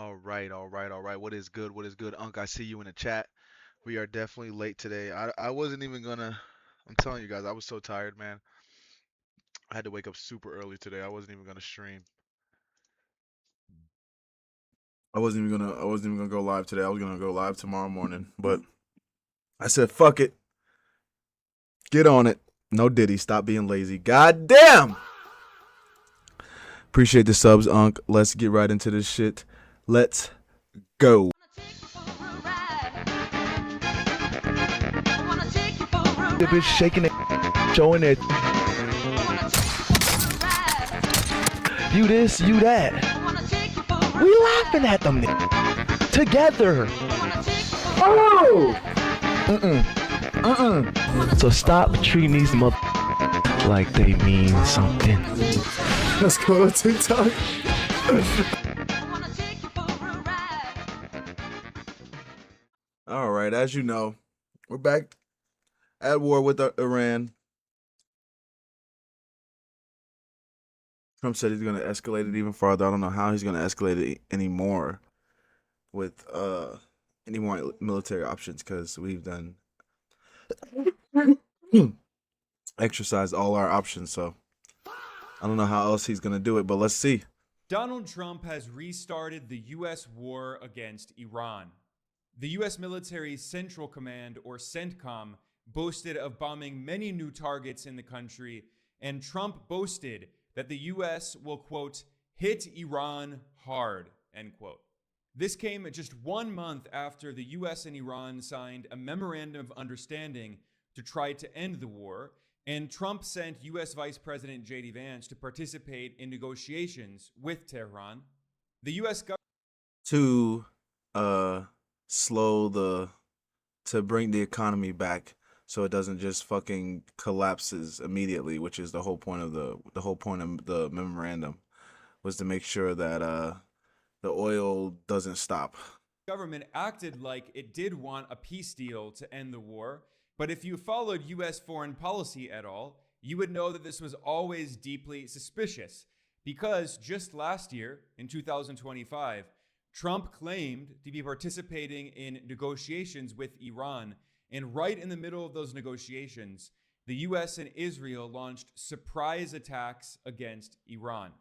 All right, all right, all right. What is good? What is good? Unc, I see you in the chat. We are definitely late today. I wasn't even gonna. I'm telling you guys, I was so tired, man. I had to wake up super early today. I wasn't even gonna stream. I wasn't even gonna go live today. I was gonna go live tomorrow morning, but I said fuck it. Get on it. No Diddy, stop being lazy. God damn. Appreciate the subs, Unc. Let's get right into this shit. Let's go. The bitch shaking it, showing it. You this, you that. We laughing at them together. Oh! So stop treating these mother like they mean something. Let's go to TikTok. All right, as you know, we're back at war with Iran. Trump said he's going to escalate it even farther. I don't know how he's going to escalate it anymore with any more military options because we've done exercised all our options. So I don't know how else he's going to do it, but let's see. Donald Trump has restarted the U.S. war against Iran. The U.S. military Central Command, or CENTCOM, boasted of bombing many new targets in the country, and Trump boasted that the U.S. will, quote, hit Iran hard, end quote. This came just 1 month after the U.S. and Iran signed a memorandum of understanding to try to end the war, and Trump sent U.S. Vice President J.D. Vance to participate in negotiations with Tehran. The U.S. government To to bring the economy back so it doesn't just fucking collapses immediately, which is the whole point of the memorandum, was to make sure that the oil doesn't stop. government acted like it did want a peace deal to end the war, but if you followed U.S. foreign policy at all, you would know that this was always deeply suspicious, because just last year, in 2025, Trump claimed to be participating in negotiations with Iran, and right in the middle of those negotiations, the US and Israel launched surprise attacks against Iran.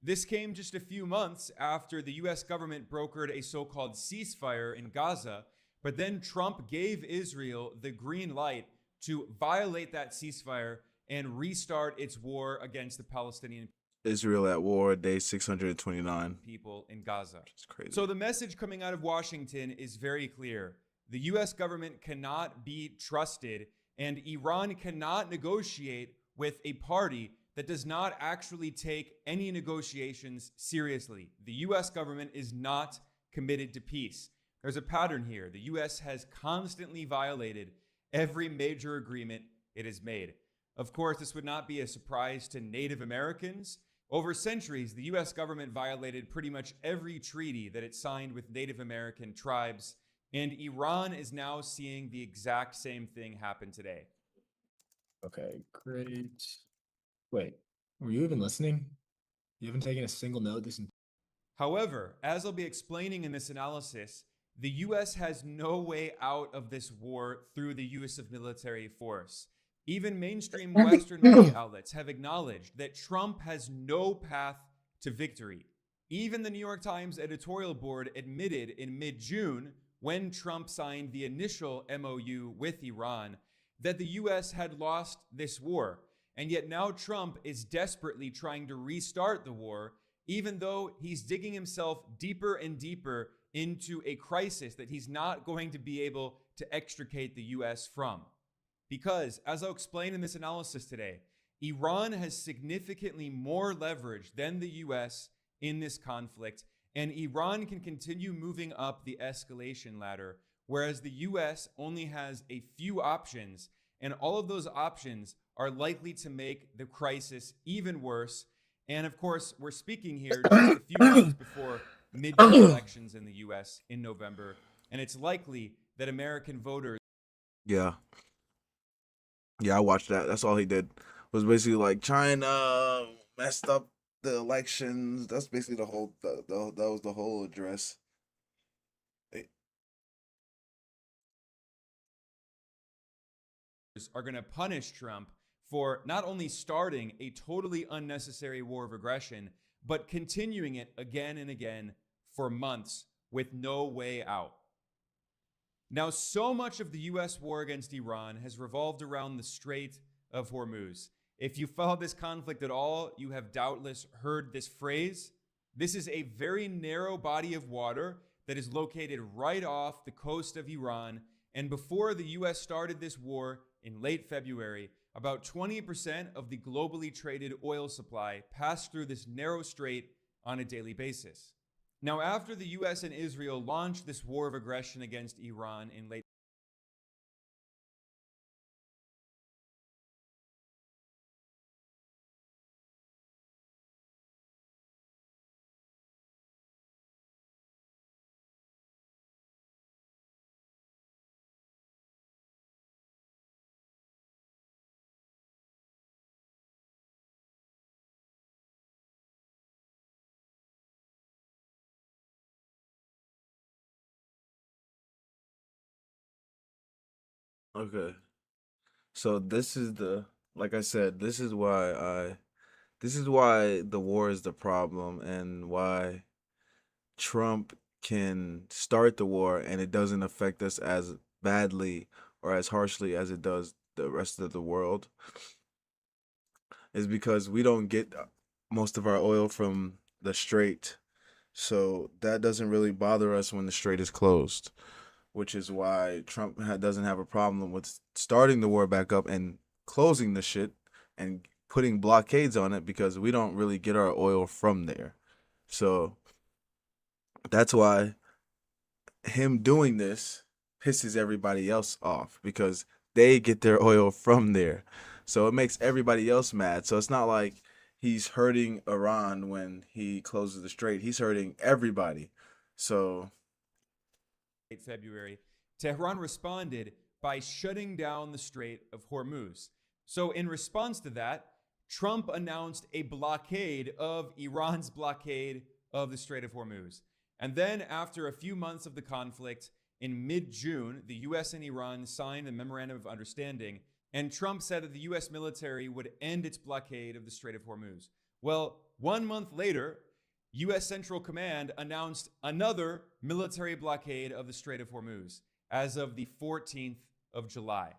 This came just a few months after the US government brokered a so called ceasefire in Gaza, but then Trump gave Israel the green light to violate that ceasefire and restart its war against the Palestinian Israel at war, day 629. people in Gaza. It's crazy. So the message coming out of Washington is very clear. The US government cannot be trusted, and Iran cannot negotiate with a party that does not actually take any negotiations seriously. The US government is not committed to peace. There's a pattern here. The US has constantly violated every major agreement it has made. Of course, this would not be a surprise to Native Americans. Over centuries, the US government violated pretty much every treaty that it signed with Native American tribes, and Iran is now seeing the exact same thing happen today. Okay, great. Wait, were you even listening? You haven't taken a single note this entire. However, as I'll be explaining in this analysis, the US has no way out of this war through the use of military force. Even mainstream Western media outlets have acknowledged that Trump has no path to victory. Even the New York Times editorial board admitted in mid-June, when Trump signed the initial MOU with Iran, that the US had lost this war. And yet now Trump is desperately trying to restart the war, even though he's digging himself deeper and deeper into a crisis that he's not going to be able to extricate the US from. Because, as I'll explain in this analysis today, Iran has significantly more leverage than the US in this conflict, and Iran can continue moving up the escalation ladder, whereas the US only has a few options, and all of those options are likely to make the crisis even worse. And of course, we're speaking here just a few months before midterm elections in the US in November, and it's likely that American voters. Yeah. Yeah, I watched that. That's all he did. Was basically like China messed up the elections. That's basically the whole. That was the whole address. Eh, are going to punish Trump for not only starting a totally unnecessary war of aggression, but continuing it again and again for months with no way out. Now, so much of the US war against Iran has revolved around the Strait of Hormuz. If you followed this conflict at all, you have doubtless heard this phrase. This is a very narrow body of water that is located right off the coast of Iran. And before the US started this war in late February, about 20% of the globally traded oil supply passed through this narrow strait on a daily basis. Now, after the US and Israel launched this war of aggression against Iran in late Okay. So this is the like I said, this is why the war is the problem and why Trump can start the war and it doesn't affect us as badly or as harshly as it does the rest of the world is because we don't get most of our oil from the strait. So that doesn't really bother us when the strait is closed, which is why Trump doesn't have a problem with starting the war back up and closing the shit and putting blockades on it because we don't really get our oil from there. So that's why him doing this pisses everybody else off because they get their oil from there. So it makes everybody else mad. So it's not like he's hurting Iran when he closes the strait. He's hurting everybody. So February, Tehran responded by shutting down the Strait of Hormuz. So, in response to that, Trump announced a blockade of Iran's blockade of the Strait of Hormuz. And then, after a few months of the conflict, in mid-June, the US and Iran signed a memorandum of understanding, and Trump said that the US military would end its blockade of the Strait of Hormuz. Well, 1 month later, US Central Command announced another military blockade of the Strait of Hormuz as of the 14th of July.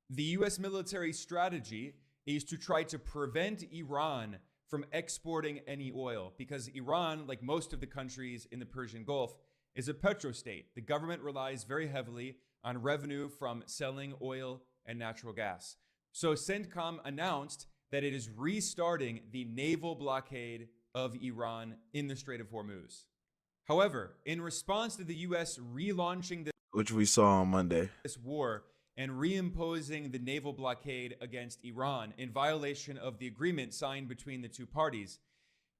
The US military strategy is to try to prevent Iran from exporting any oil because Iran, like most of the countries in the Persian Gulf, is a petrostate. The government relies very heavily on revenue from selling oil and natural gas. So CENTCOM announced that it is restarting the naval blockade of Iran in the Strait of Hormuz. However, in response to the US relaunching which we saw on Monday. This war and reimposing the naval blockade against Iran in violation of the agreement signed between the two parties,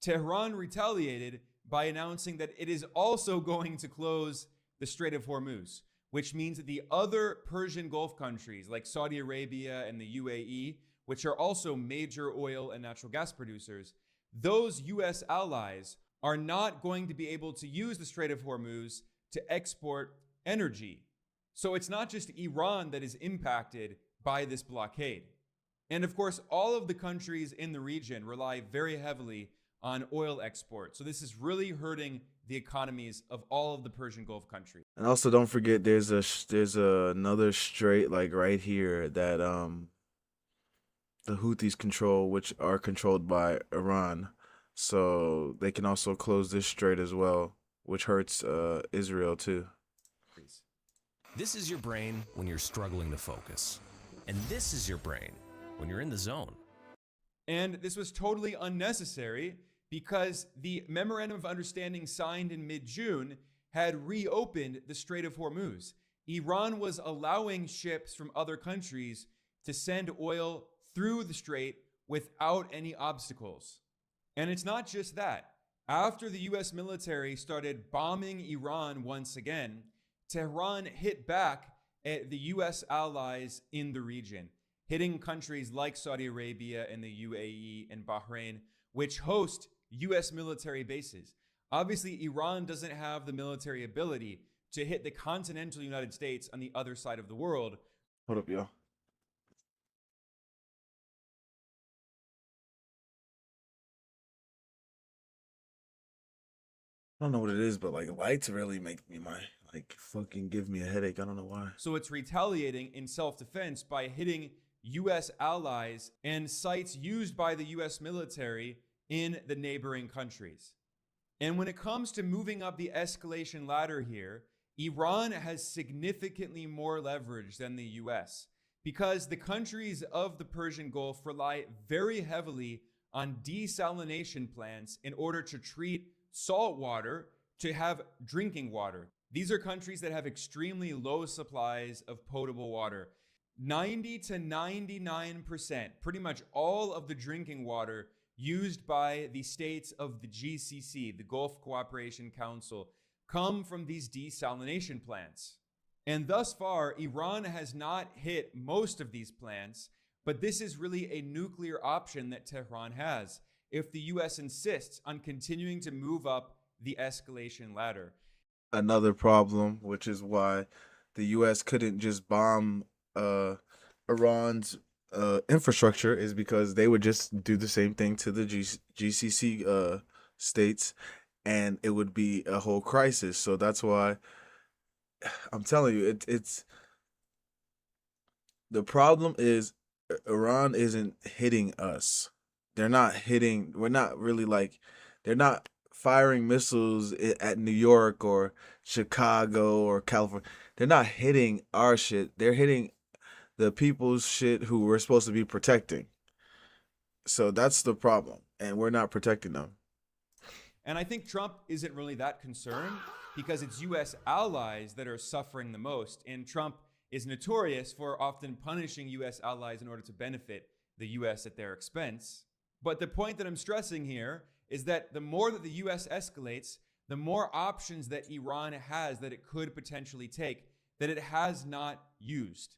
Tehran retaliated by announcing that it is also going to close the Strait of Hormuz, which means that the other Persian Gulf countries like Saudi Arabia and the UAE, which are also major oil and natural gas producers, those US allies are not going to be able to use the Strait of Hormuz to export energy. So it's not just Iran that is impacted by this blockade. And of course, all of the countries in the region rely very heavily on oil export. So this is really hurting the economies of all of the Persian Gulf countries. And also don't forget there's another strait like right here that the Houthis control, which are controlled by Iran. So they can also close this strait as well, which hurts Israel too. This is your brain when you're struggling to focus. And this is your brain when you're in the zone. And this was totally unnecessary because the Memorandum of Understanding signed in mid-June had reopened the Strait of Hormuz. Iran was allowing ships from other countries to send oil through the strait without any obstacles. And it's not just that. After the US military started bombing Iran once again, Tehran hit back at the US allies in the region, hitting countries like Saudi Arabia and the UAE and Bahrain, which host US military bases. Obviously, Iran doesn't have the military ability to hit the continental United States on the other side of the world. Hold up, yo. I don't know what it is, but like lights really make me fucking give me a headache. I don't know why. So it's retaliating in self-defense by hitting US allies and sites used by the US military in the neighboring countries. And when it comes to moving up the escalation ladder here, Iran has significantly more leverage than the US because the countries of the Persian Gulf rely very heavily on desalination plants in order to treat salt water to have drinking water. These are countries that have extremely low supplies of potable water. 90 to 99%, pretty much all of the drinking water used by the states of the GCC, the Gulf Cooperation Council, come from these desalination plants. And thus far, Iran has not hit most of these plants, but this is really a nuclear option that Tehran has if the US insists on continuing to move up the escalation ladder. Another problem, which is why the US couldn't just bomb Iran's infrastructure, is because they would just do the same thing to the GCC states, and it would be a whole crisis. So that's why I'm telling you, it's the problem is Iran isn't hitting us. They're not hitting. We're not really like. They're not firing missiles at New York or Chicago or California. They're not hitting our shit. They're hitting the people's shit who we're supposed to be protecting. So that's the problem, and we're not protecting them. And I think Trump isn't really that concerned because it's US allies that are suffering the most. And Trump is notorious for often punishing US allies in order to benefit the US at their expense. But the point that I'm stressing here is that the more that the US escalates, the more options that Iran has that it could potentially take that it has not used.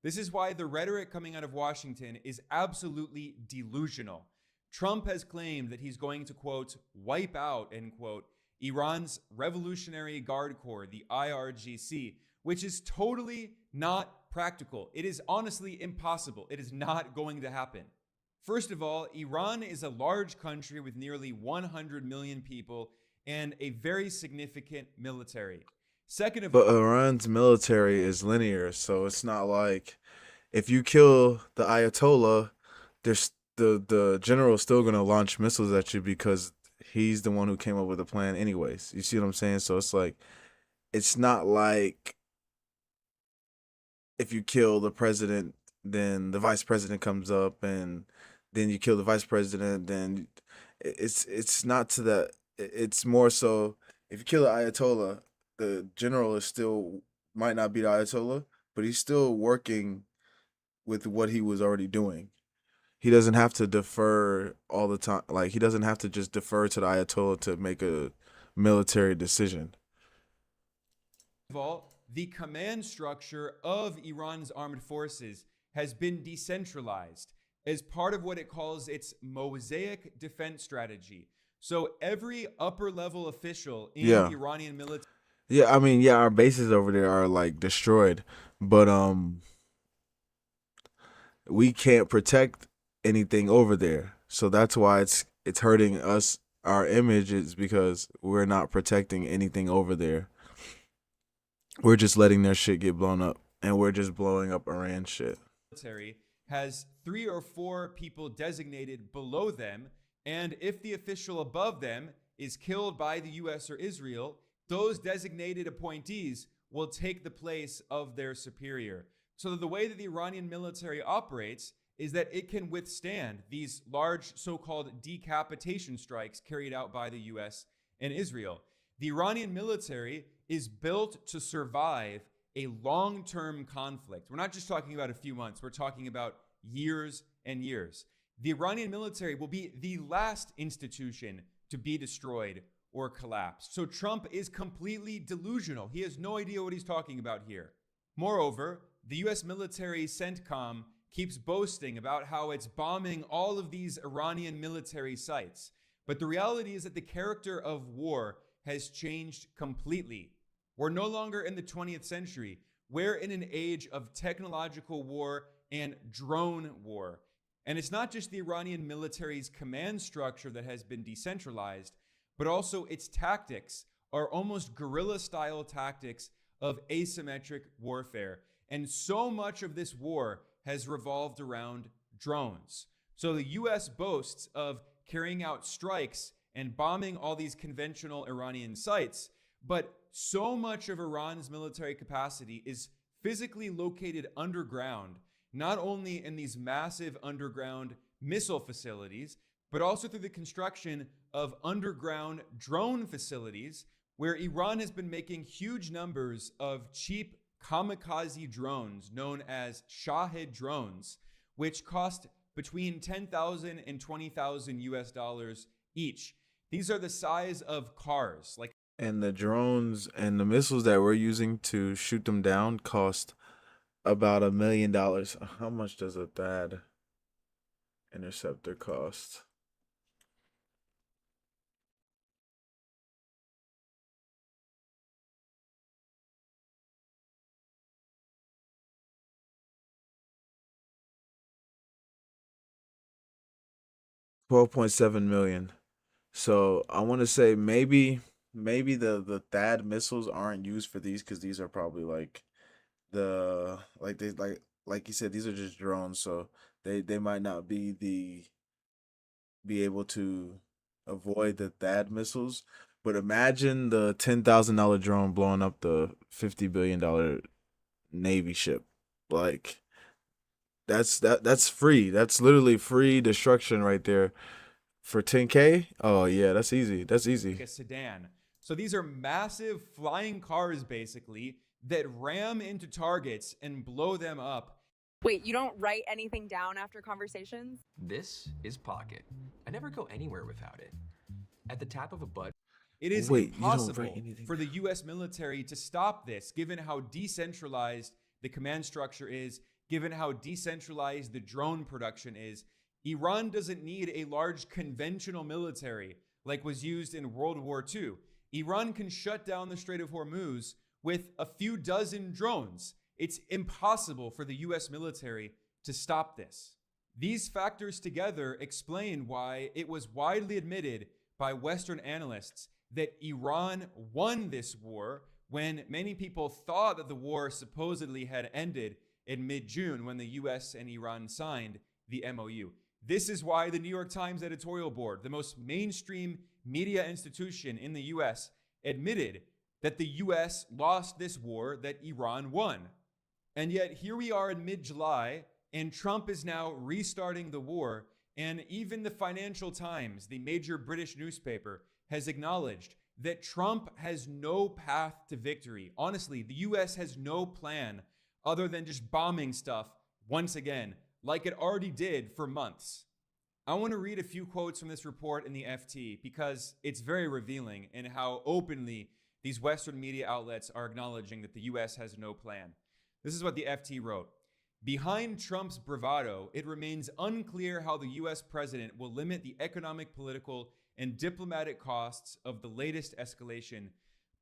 This is why the rhetoric coming out of Washington is absolutely delusional. Trump has claimed that he's going to, quote, wipe out, end quote, Iran's Revolutionary Guard Corps, the IRGC, which is totally not practical. It is honestly impossible. It is not going to happen. First of all, Iran is a large country with nearly 100 million people and a very significant military. Second of all, But Iran's military is linear, so it's not like if you kill the Ayatollah, there's the general's still gonna launch missiles at you because he's the one who came up with the plan anyways. You see what I'm saying? So it's like, it's not like if you kill the president, then the vice president comes up, and then you kill the vice president, then it's not to that. It's more so if you kill the Ayatollah, the general is still might not be the Ayatollah, but he's still working with what he was already doing. He doesn't have to defer all the time. Like, he doesn't have to just defer to the Ayatollah to make a military decision. of all, the command structure of Iran's armed forces has been decentralized as part of what it calls its mosaic defense strategy. So every upper level official in the Iranian military. Yeah, I mean, yeah, our bases over there are like destroyed, but we can't protect anything over there. So that's why it's hurting us. Our image is because we're not protecting anything over there. We're just letting their shit get blown up, and we're just blowing up Iran shit. Military has 3 or 4 people designated below them, and if the official above them is killed by the US or Israel, those designated appointees will take the place of their superior. So the way that the Iranian military operates is that it can withstand these large so-called decapitation strikes carried out by the US and Israel. The Iranian military is built to survive a long-term conflict. We're not just talking about a few months, we're talking about years and years. The Iranian military will be the last institution to be destroyed or collapsed. So Trump is completely delusional. He has no idea what he's talking about here. Moreover, the US military CENTCOM keeps boasting about how it's bombing all of these Iranian military sites. But the reality is that the character of war has changed completely. We're no longer in the 20th century. We're in an age of technological war and drone war. And it's not just the Iranian military's command structure that has been decentralized, but also its tactics are almost guerrilla-style tactics of asymmetric warfare. And so much of this war has revolved around drones. So the US boasts of carrying out strikes and bombing all these conventional Iranian sites, but so much of Iran's military capacity is physically located underground, not only in these massive underground missile facilities, but also through the construction of underground drone facilities, where Iran has been making huge numbers of cheap kamikaze drones known as Shahed drones, which cost between 10,000 and 20,000 US dollars each. These are the size of cars. And the drones and the missiles that we're using to shoot them down cost about $1 million. How much does a THAAD interceptor cost? $12.7 million. So I want to say maybe the THAAD missiles aren't used for these because these are probably like like you said, these are just drones, so they might not be able to avoid the THAAD missiles. But imagine the $10,000 drone blowing up the $50 billion Navy ship. Like that's free. That's literally free destruction right there. For 10K? Oh yeah, that's easy. That's easy. A sedan. So these are massive flying cars, basically, that ram into targets and blow them up. Wait, you don't write anything down after conversations? This is Pocket. I never go anywhere without it. At the tap of a button. It is Wait, you don't impossible write anything for the US military to stop this, given how decentralized the command structure is, given how decentralized the drone production is. Iran doesn't need a large conventional military like was used in World War II. Iran can shut down the Strait of Hormuz with a few dozen drones. It's impossible for the US military to stop this. These factors together explain why it was widely admitted by Western analysts that Iran won this war when many people thought that the war supposedly had ended in mid-June when the US and Iran signed the MOU. This is why the New York Times editorial board, the most mainstream media institution in the US, admitted that the US lost this war that Iran won. And yet here we are in mid-July, and Trump is now restarting the war, and even the Financial Times, the major British newspaper, has acknowledged that Trump has no path to victory. Honestly, the US has no plan other than just bombing stuff once again, like it already did for months. I want to read a few quotes from this report in the FT because it's very revealing in how openly these Western media outlets are acknowledging that the US has no plan. This is what the FT wrote. Behind Trump's bravado, it remains unclear how the US president will limit the economic, political, and diplomatic costs of the latest escalation,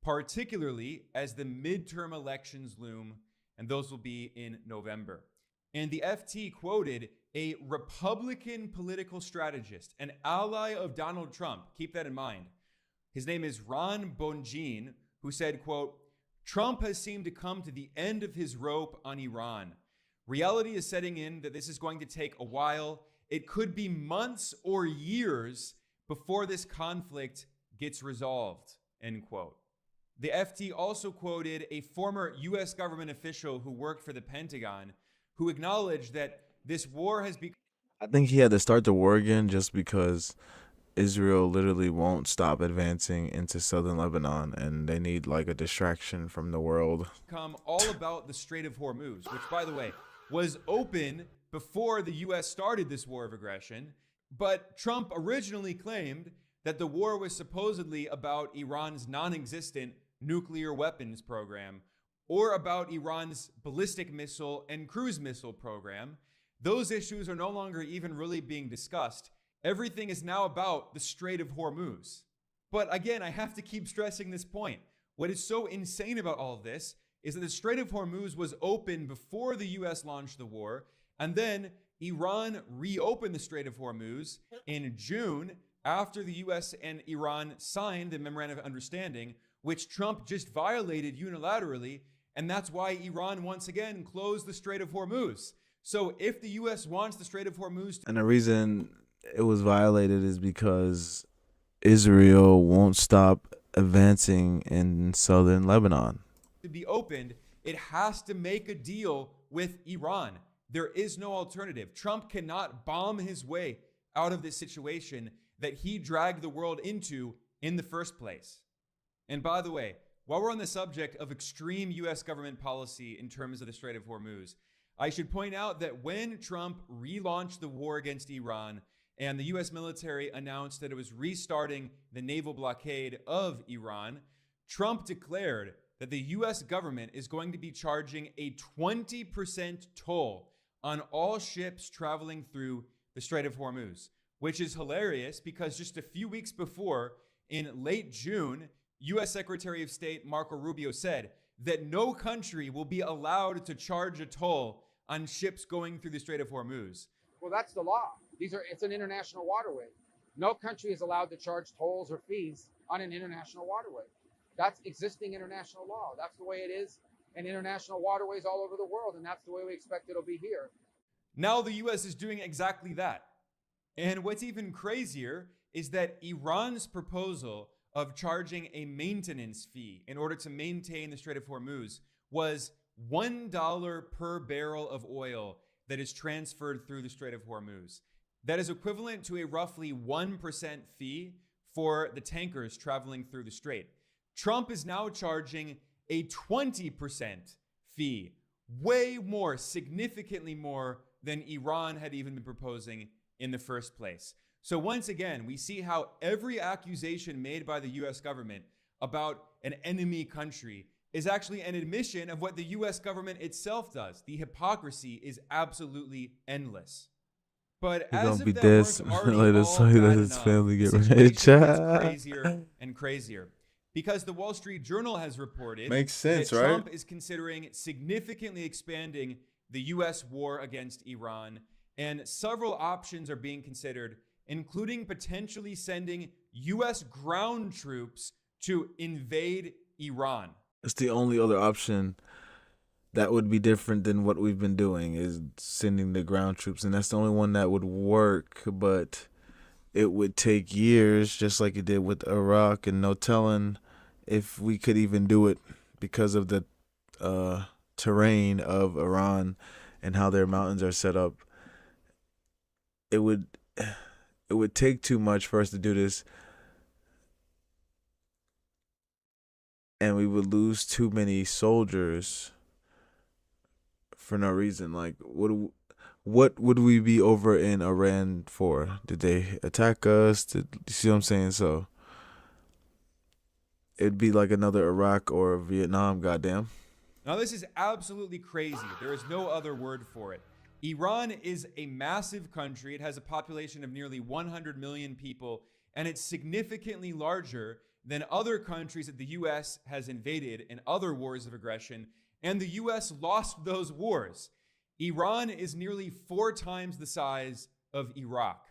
particularly as the midterm elections loom, and those will be in November. And the FT quoted a Republican political strategist, an ally of Donald Trump. Keep that in mind. His name is Ron Bonjean, who said, quote, Trump has seemed to come to the end of his rope on Iran. Reality is setting in that this is going to take a while. It could be months or years before this conflict gets resolved, end quote. The FT also quoted a former US government official who worked for the Pentagon, who acknowledged that this war has become... I think he had to start the war again just because Israel literally won't stop advancing into southern Lebanon, and they need like a distraction from the world. ...become all about the Strait of Hormuz, which, by the way, was open before the US started this war of aggression. But Trump originally claimed that the war was supposedly about Iran's non-existent nuclear weapons program, or about Iran's ballistic missile and cruise missile program. Those issues are no longer even really being discussed. Everything is now about the Strait of Hormuz. But again, I have to keep stressing this point. What is so insane about all of this is that the Strait of Hormuz was open before the US launched the war, and then Iran reopened the Strait of Hormuz in June after the US and Iran signed the Memorandum of Understanding, which Trump just violated unilaterally, and that's why Iran once again closed the Strait of Hormuz. So if the US wants the Strait of Hormuz And the reason it was violated is because Israel won't stop advancing in southern Lebanon. to be opened, it has to make a deal with Iran. There is no alternative. Trump cannot bomb his way out of this situation that he dragged the world into in the first place. And by the way, while we're on the subject of extreme US government policy in terms of the Strait of Hormuz, I should point out that when Trump relaunched the war against Iran and the US military announced that it was restarting the naval blockade of Iran, Trump declared that the US government is going to be charging a 20% toll on all ships traveling through the Strait of Hormuz, which is hilarious because just a few weeks before, in late June, US Secretary of State Marco Rubio said that no country will be allowed to charge a toll on ships going through the Strait of Hormuz. Well, that's the law. It's an international waterway. No country is allowed to charge tolls or fees on an international waterway. That's existing international law. That's the way it is in international waterways all over the world, and that's the way we expect it'll be here. Now the US is doing exactly that. And what's even crazier is that Iran's proposal of charging a maintenance fee in order to maintain the Strait of Hormuz was $1 per barrel of oil that is transferred through the Strait of Hormuz. That is equivalent to a roughly 1% fee for the tankers traveling through the strait. Trump is now charging a 20% fee, way more, significantly more than Iran had even been proposing in the first place. So once again, we see how every accusation made by the US government about an enemy country is actually an admission of what the US government itself does. The hypocrisy is absolutely endless. But as Don't if be that this. weren't already Let all us say that bad his enough, family the get situation rich. gets crazier and crazier. Because the Wall Street Journal has reported Makes sense, that right? Trump is considering significantly expanding the US war against Iran, and several options are being considered, including potentially sending US ground troops to invade Iran. It's the only other option that would be different than what we've been doing is sending the ground troops. And that's the only one that would work, but it would take years, just like it did with Iraq, and no telling if we could even do it because of the terrain of Iran and how their mountains are set up. It would take too much for us to do this, and we would lose too many soldiers for no reason. Like, what would we be over in Iran for? Did they attack us? You see what I'm saying? So it'd be like another Iraq or Vietnam, goddamn. Now, this is absolutely crazy. There is no other word for it. Iran is a massive country. It has a population of nearly 100 million people, and it's significantly larger than other countries that the U.S. has invaded in other wars of aggression, and the U.S. lost those wars. Iran is nearly 4 times the size of Iraq.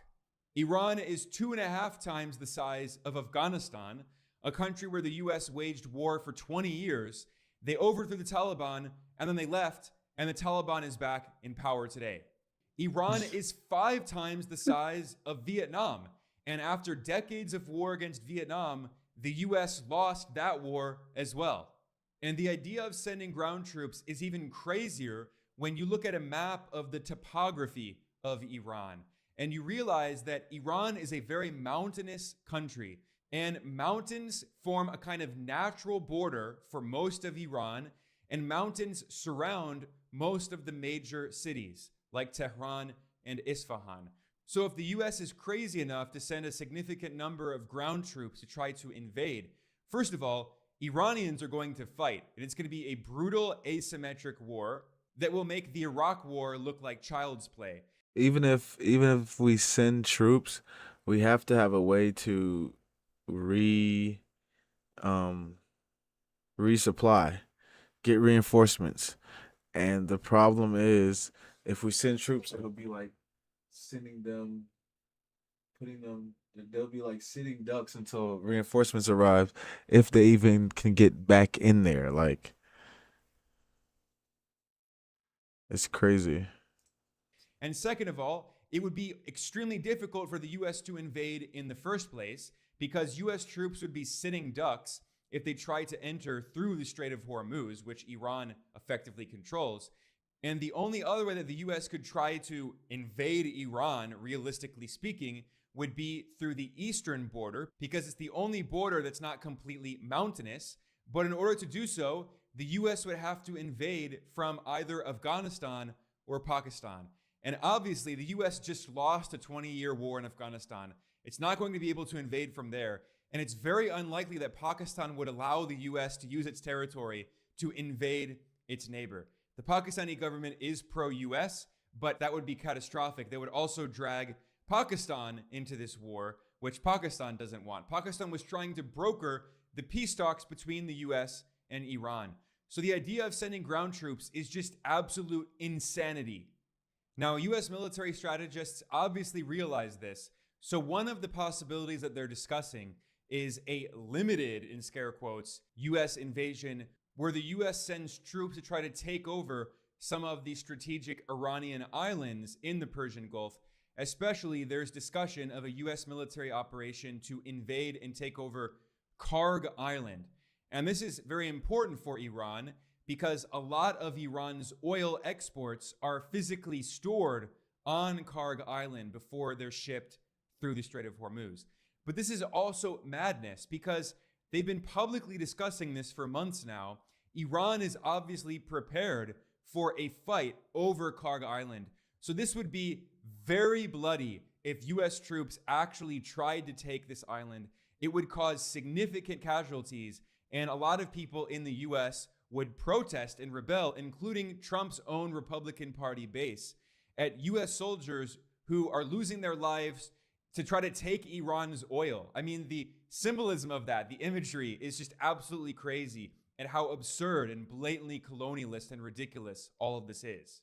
Iran is 2.5 times the size of Afghanistan, a country where the U.S. waged war for 20 years. They overthrew the Taliban, and then they left, and the Taliban is back in power today. Iran is 5 times the size of Vietnam, and after decades of war against Vietnam, the U.S. lost that war as well. And the idea of sending ground troops is even crazier when you look at a map of the topography of Iran, and you realize that Iran is a very mountainous country, and mountains form a kind of natural border for most of Iran, and mountains surround most of the major cities like Tehran and Isfahan. So if the US is crazy enough to send a significant number of ground troops to try to invade, first of all, Iranians are going to fight, and it's going to be a brutal asymmetric war that will make the Iraq war look like child's play. even if we send troops, we have to have a way to re um resupply, get reinforcements. And the problem is, if we send troops, it'll be like sending them, putting them. They'll be like sitting ducks until reinforcements arrive, if they even can get back in there. Like, it's crazy. And second of all, it would be extremely difficult for the US to invade in the first place because US troops would be sitting ducks if they tried to enter through the Strait of Hormuz, which Iran effectively controls. And the only other way that the US could try to invade Iran, realistically speaking, would be through the eastern border because it's the only border that's not completely mountainous. But in order to do so, the US would have to invade from either Afghanistan or Pakistan. And obviously, the US just lost a 20-year war in Afghanistan. It's not going to be able to invade from there. And it's very unlikely that Pakistan would allow the US to use its territory to invade its neighbor. The Pakistani government is pro-US, but that would be catastrophic. They would also drag Pakistan into this war, which Pakistan doesn't want. Pakistan was trying to broker the peace talks between the US and Iran. So the idea of sending ground troops is just absolute insanity. Now, US military strategists obviously realize this. So one of the possibilities that they're discussing is a limited, in scare quotes, US invasion where the US sends troops to try to take over some of the strategic Iranian islands in the Persian Gulf. Especially, there's discussion of a US military operation to invade and take over Karg Island. And this is very important for Iran because a lot of Iran's oil exports are physically stored on Karg Island before they're shipped through the Strait of Hormuz. But this is also madness because they've been publicly discussing this for months now. Iran is obviously prepared for a fight over Karg Island. So this would be very bloody if US troops actually tried to take this island. It would cause significant casualties, and a lot of people in the US would protest and rebel, including Trump's own Republican Party base, at US soldiers who are losing their lives to try to take Iran's oil. I mean, the symbolism of that, the imagery is just absolutely crazy, and how absurd and blatantly colonialist and ridiculous all of this is.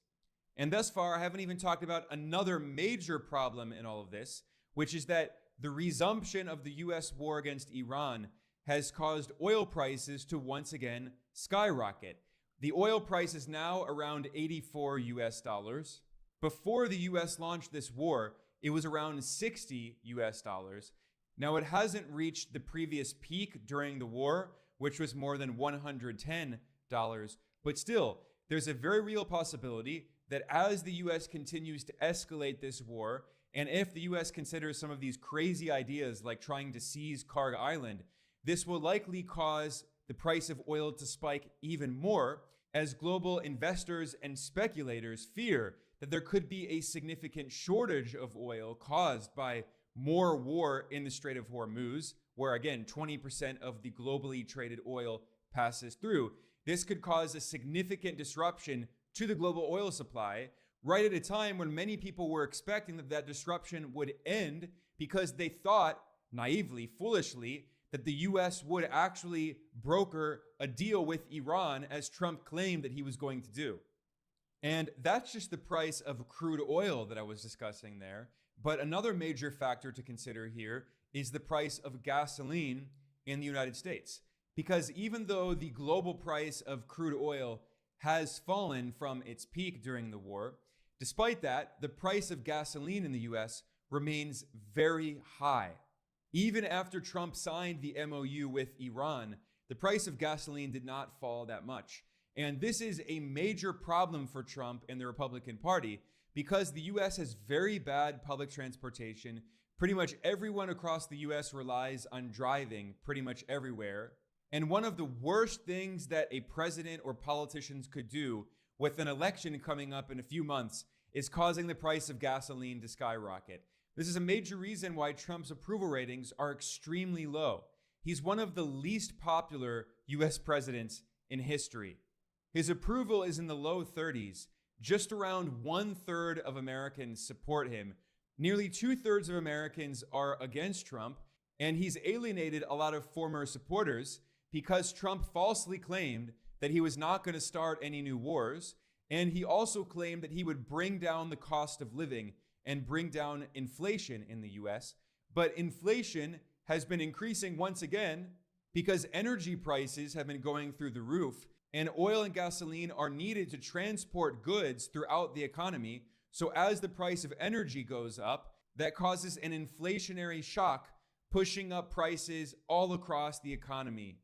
And thus far, I haven't even talked about another major problem in all of this, which is that the resumption of the US war against Iran has caused oil prices to once again skyrocket. The oil price is now around 84 US dollars. Before the US launched this war, it was around 60 US dollars. Now, it hasn't reached the previous peak during the war, which was more than $110, but still, there's a very real possibility that as the US continues to escalate this war, and if the US considers some of these crazy ideas like trying to seize Karg Island, this will likely cause the price of oil to spike even more as global investors and speculators fear that there could be a significant shortage of oil caused by more war in the Strait of Hormuz, where again, 20% of the globally traded oil passes through. This could cause a significant disruption to the global oil supply, right at a time when many people were expecting that that disruption would end because they thought, naively, foolishly, that the US would actually broker a deal with Iran as Trump claimed that he was going to do. And that's just the price of crude oil that I was discussing there. But another major factor to consider here is the price of gasoline in the United States. Because even though the global price of crude oil has fallen from its peak during the war, despite that, the price of gasoline in the US remains very high. Even after Trump signed the MOU with Iran, the price of gasoline did not fall that much. And this is a major problem for Trump and the Republican Party because the US has very bad public transportation. Pretty much everyone across the US relies on driving pretty much everywhere. And one of the worst things that a president or politicians could do with an election coming up in a few months is causing the price of gasoline to skyrocket. This is a major reason why Trump's approval ratings are extremely low. He's one of the least popular US presidents in history. His approval is in the low 30s. just around 1/3 of Americans support him. Nearly 2/3 of Americans are against Trump, and he's alienated a lot of former supporters because Trump falsely claimed that he was not going to start any new wars. And he also claimed that he would bring down the cost of living and bring down inflation in the US. But inflation has been increasing once again because energy prices have been going through the roof, and oil and gasoline are needed to transport goods throughout the economy. So as the price of energy goes up, that causes an inflationary shock, pushing up prices all across the economy.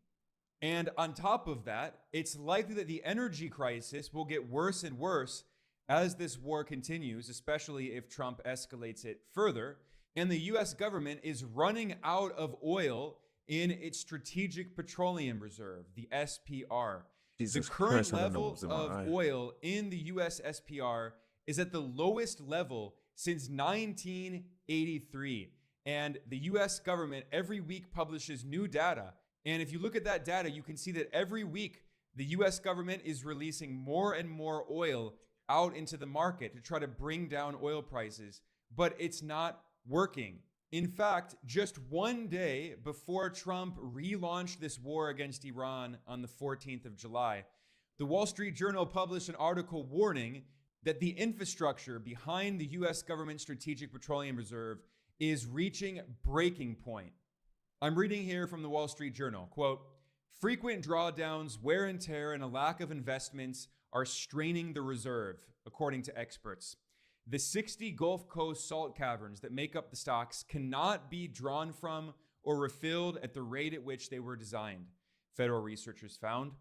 And on top of that, it's likely that the energy crisis will get worse and worse as this war continues, especially if Trump escalates it further. And the US government is running out of oil in its Strategic Petroleum Reserve, the SPR. Jesus The current Christ, I don't know level what's in my of eye. oil in the US SPR is at the lowest level since 1983. And the US government every week publishes new data. And if you look at that data, you can see that every week the US government is releasing more and more oil out into the market to try to bring down oil prices, but it's not working. In fact, just one day before Trump relaunched this war against Iran on the 14th of July, the Wall Street Journal published an article warning that the infrastructure behind the US government Strategic Petroleum Reserve is reaching breaking point. I'm reading here from the Wall Street Journal, quote, "Frequent drawdowns, wear and tear, and a lack of investments are straining the reserve, according to experts. The 60 Gulf Coast salt caverns that make up the stocks cannot be drawn from or refilled at the rate at which they were designed," federal researchers found.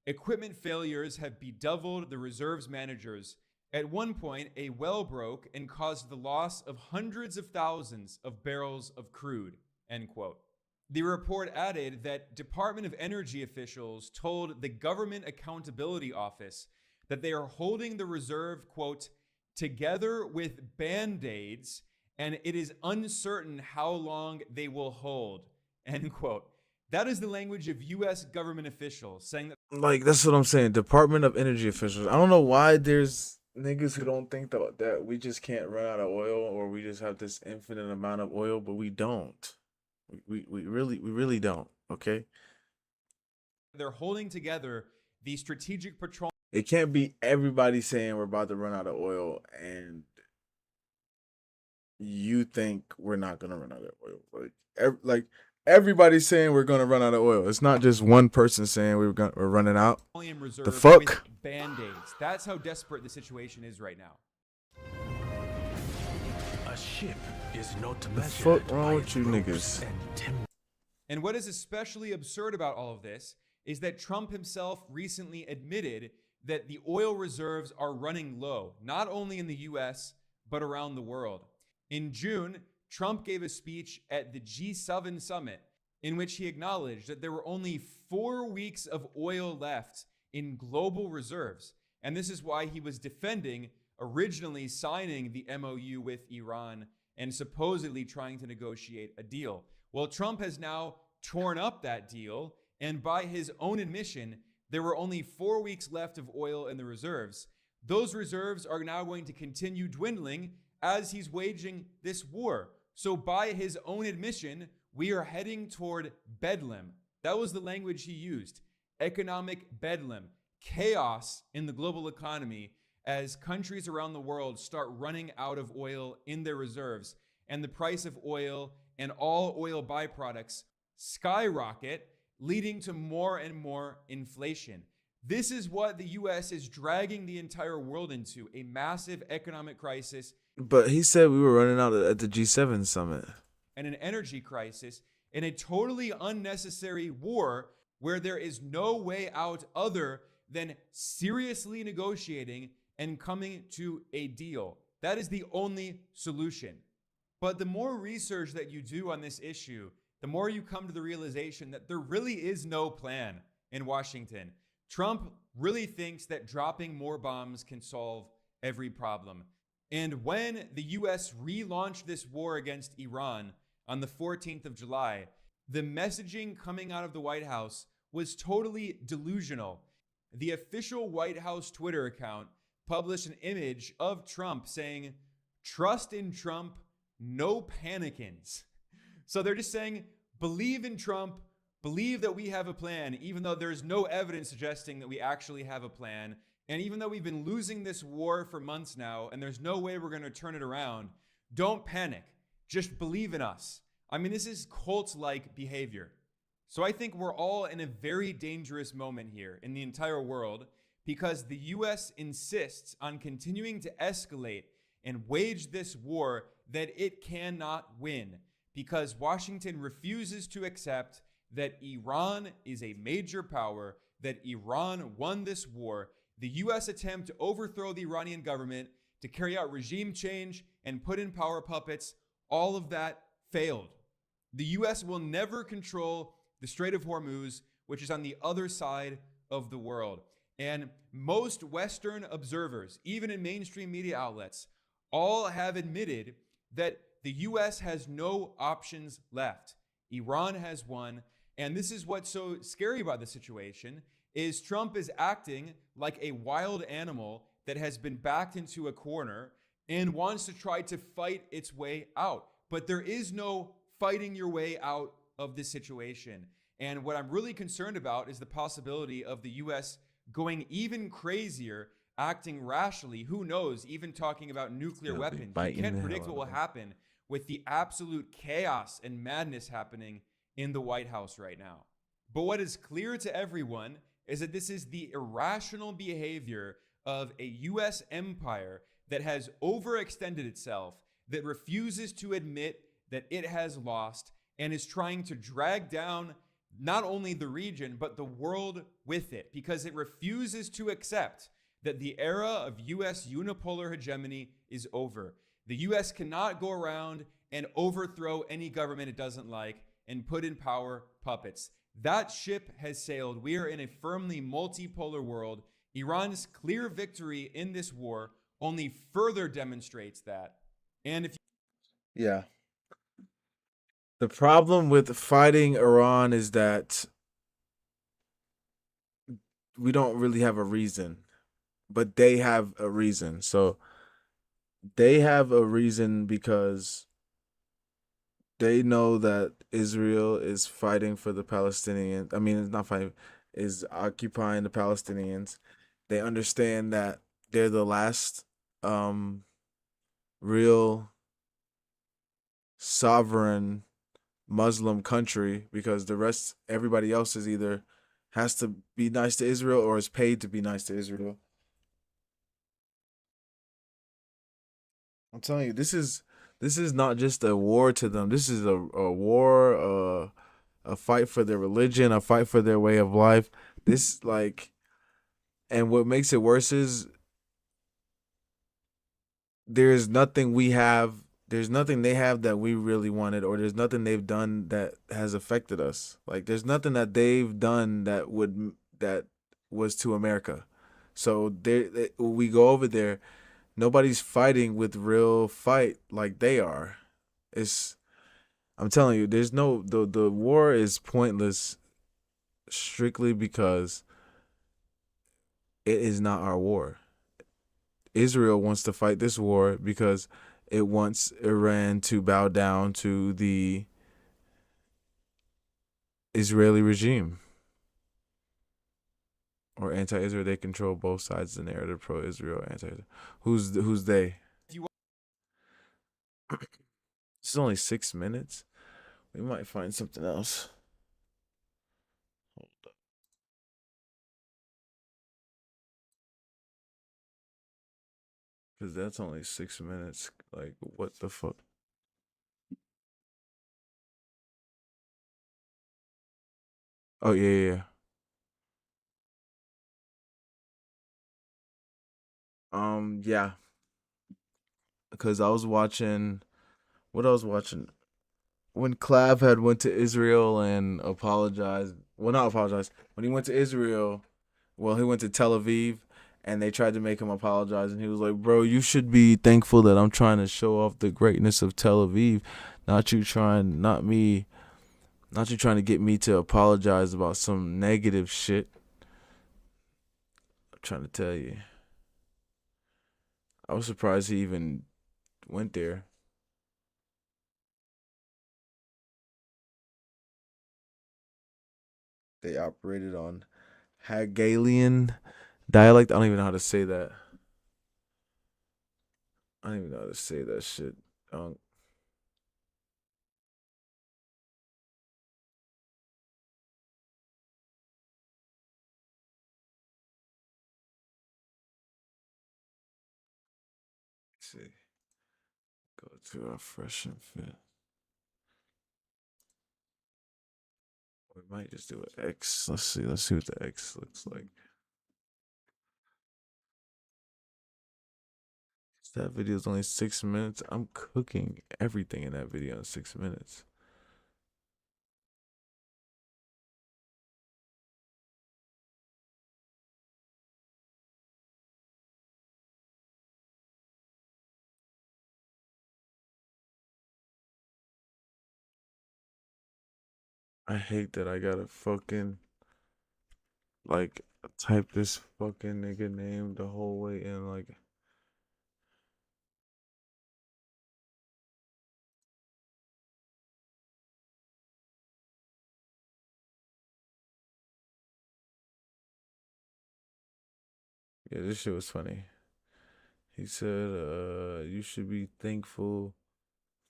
Equipment failures have bedeviled the reserve's managers. At one point, a well broke and caused the loss of hundreds of thousands of barrels of crude, end quote. The report added that Department of Energy officials told the Government Accountability Office that they are holding the reserve, quote, "together with Band-Aids, and it is uncertain how long they will hold," end quote. That is the language of U.S. government officials saying that. Like, that's what I'm saying. Department of Energy officials. I don't know why there's niggas who don't think that we just can't run out of oil, or we just have this infinite amount of oil, but we don't. We really don't. Okay. They're holding together the Strategic Petroleum. It can't be everybody saying we're about to run out of oil and you think we're not gonna run out of oil. Like everybody's saying we're gonna run out of oil. It's not just one person saying we're running out. Reserve The fuck? with Band-Aids. That's how desperate the situation is right now. A ship is not The measured fuck wrong by with its you ropes niggas? and timber. And what is especially absurd about all of this is that Trump himself recently admitted that the oil reserves are running low, not only in the US, but around the world. In June, Trump gave a speech at the G7 summit in which he acknowledged that there were only 4 weeks of oil left in global reserves. And this is why he was defending originally signing the MOU with Iran and supposedly trying to negotiate a deal. Well, Trump has now torn up that deal, and by his own admission, there were only 4 weeks left of oil in the reserves. Those reserves are now going to continue dwindling as he's waging this war. So by his own admission, we are heading toward bedlam. That was the language he used. Economic bedlam. Chaos in the global economy as countries around the world start running out of oil in their reserves, and the price of oil and all oil byproducts skyrocket, leading to more and more inflation. This is what the US is dragging the entire world into, a massive economic crisis. But he said we were running out at the G7 summit. And an energy crisis, in a totally unnecessary war where there is no way out other than seriously negotiating and coming to a deal. That is the only solution. But the more research that you do on this issue, the more you come to the realization that there really is no plan in Washington. Trump really thinks that dropping more bombs can solve every problem. And when the US relaunched this war against Iran on the 14th of July, the messaging coming out of the White House was totally delusional. The official White House Twitter account published an image of Trump saying, "Trust in Trump, no panicins." So they're just saying, believe in Trump, believe that we have a plan, even though there's no evidence suggesting that we actually have a plan. And even though we've been losing this war for months now, and there's no way we're going to turn it around, don't panic. Just believe in us. I mean, this is cult-like behavior. So I think we're all in a very dangerous moment here in the entire world, because the US insists on continuing to escalate and wage this war that it cannot win, because Washington refuses to accept that Iran is a major power, that Iran won this war. The US attempt to overthrow the Iranian government, to carry out regime change and put in power puppets, all of that failed. The US will never control the Strait of Hormuz, which is on the other side of the world. And most Western observers, even in mainstream media outlets, all have admitted that the US has no options left. Iran has won. And this is what's so scary about the situation, is Trump is acting like a wild animal that has been backed into a corner and wants to try to fight its way out. But there is no fighting your way out of this situation. And what I'm really concerned about is the possibility of the US going even crazier, acting rationally. Who knows, even talking about nuclear weapons. You can't predict what will happen with the absolute chaos and madness happening in the White House right now. But what is clear to everyone is that this is the irrational behavior of a US empire that has overextended itself, that refuses to admit that it has lost, and is trying to drag down not only the region, but the world with it, because it refuses to accept that the era of US unipolar hegemony is over. The US cannot go around and overthrow any government it doesn't like and put in power puppets. That ship has sailed. We are in a firmly multipolar world. Iran's clear victory in this war only further demonstrates that. And if Yeah. The problem with fighting Iran is that we don't really have a reason, but they have a reason. So they have a reason because they know that Israel is fighting for the Palestinians. I mean, it's not fighting, is occupying the Palestinians. They understand that they're the last real sovereign Muslim country, because the rest, everybody else is either has to be nice to Israel or is paid to be nice to Israel. I'm telling you, this is not just a war to them. This is a war, a fight for their religion, a fight for their way of life. This, like, and what makes it worse is there's nothing we have, there's nothing they have that we really wanted, or there's nothing they've done that has affected us. Like, there's nothing that they've done that was to America. So we go over there, nobody's fighting with real fight like they are. I'm telling you, there's no, the war is pointless strictly because it is not our war. Israel wants to fight this war because it wants Iran to bow down to the Israeli regime. Or anti-Israel. They control both sides of the narrative, pro-Israel, anti-Israel. Who's they? This is only 6 minutes. We might find something else. Hold up. Because that's only 6 minutes. Like, what the fuck? Oh, yeah. Yeah. Because I was watching... What I was watching... When Clav had went to Israel and apologized... Well, not apologized. When he went to Israel... Well, he went to Tel Aviv... And they tried to make him apologize. And he was like, bro, you should be thankful that I'm trying to show off the greatness of Tel Aviv. Not you trying to get me to apologize about some negative shit. I'm trying to tell you. I was surprised he even went there. They operated on Hegelian dialect. I don't even know how to say that. I don't even know how to say that shit. See. Go to a fresh and fit. We might just do an X. Let's see. Let's see what the X looks like. That video is only 6 minutes. I'm cooking everything in that video in 6 minutes. I hate that I gotta fucking like type this fucking nigga name the whole way in. Like, yeah, this shit was funny. He said, you should be thankful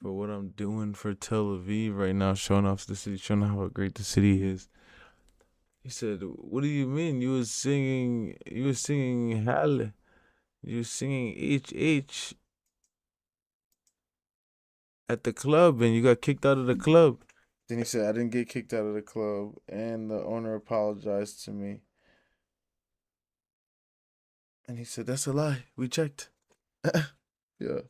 for what I'm doing for Tel Aviv right now, showing off the city, showing how great the city is. He said, "What do you mean? You was singing Hal, you was singing H at the club, and you got kicked out of the club." Then he said, "I didn't get kicked out of the club, and the owner apologized to me." And he said, "That's a lie. We checked." Yeah.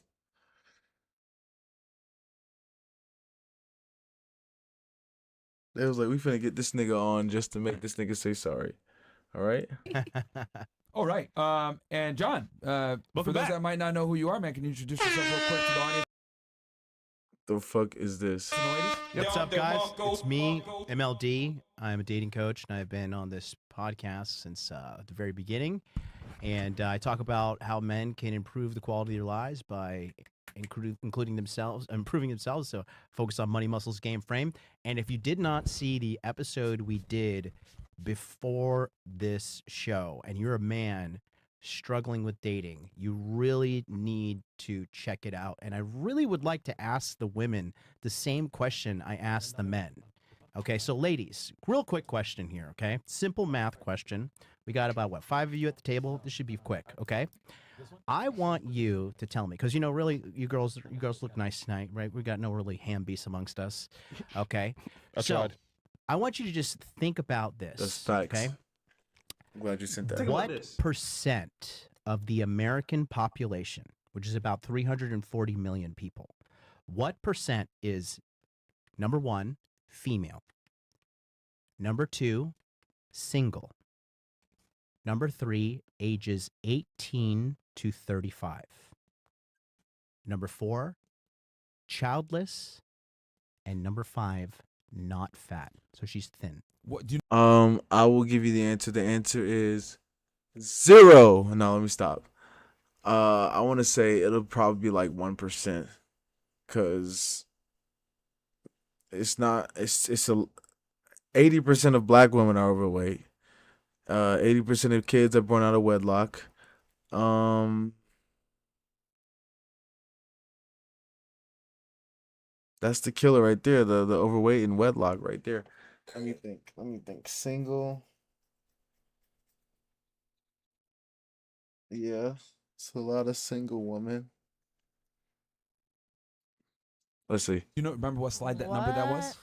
They was like, "We finna get this nigga on just to make this nigga say sorry." All right. All right. And John, for those back. that might not know who you are, man, can you introduce yourself real quick to the audience? The fuck is this? What's up, guys? It's me, MLD. I'm a dating coach, and I've been on this podcast since the very beginning. And I talk about how men can improve the quality of their lives by improving themselves. So focus on money, muscles, game, frame. And if you did not see the episode we did before this show, and you're a man struggling with dating, you really need to check it out. And I really would like to ask the women the same question I asked the men. Okay, so ladies, real quick question here, okay? Simple math question. We got about, 5 of you at the table? This should be quick, okay? I want you to tell me, because, really, you girls look nice tonight, right? We got no really ham beasts amongst us, okay? I tried. I want you to just think about this. That's facts. Okay? I'm glad you sent that. What percent of the American population, which is about 340 million people, what percent is, number 1, female, number 2, single, number 3, ages 18 to 35, number 4, childless, and number 5, not fat. So she's thin. What do you? I will give you the answer. The answer is 0. No, let me stop. I want to say it'll probably be like 1%, cause it's not. It's 80% of black women are overweight. 80% of kids are born out of wedlock. That's the killer right there. The overweight and wedlock right there. Let me think. Single. Yeah, it's a lot of single women. Let's see. You remember what slide that number that was?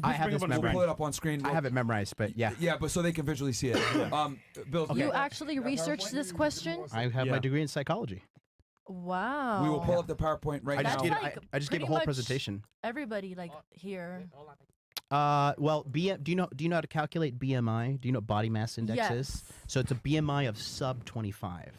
I have this We'll memorized. pull it up on screen. I have it memorized, but yeah. Yeah, but so they can visually see it. Bill, You actually researched this question? I have my degree in psychology. Wow. we will pull up the PowerPoint right I now. just gave a pretty whole much presentation. Everybody here. Well, do you know how to calculate BMI? Do you know what body mass index is? Yes. So it's a BMI of sub 25.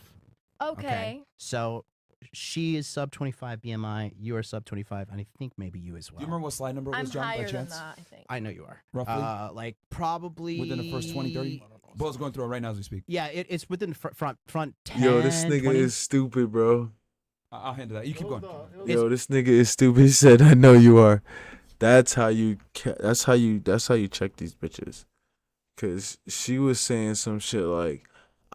Okay. So she is sub 25 BMI. You are sub 25, and I think maybe you as well. Do you remember what slide number it I'm was, John, by higher than chance? that, I think. I know you are. Roughly? Like probably Within the first 20, 30? Bill's going through it right now as we speak. Yeah, it's within the front 10. Yo, this nigga 20. is stupid, bro. I'll handle that. You keep going. Yo, this nigga is stupid. He said, "I know you are." That's how you. That's how you check these bitches. Cause she was saying some shit like,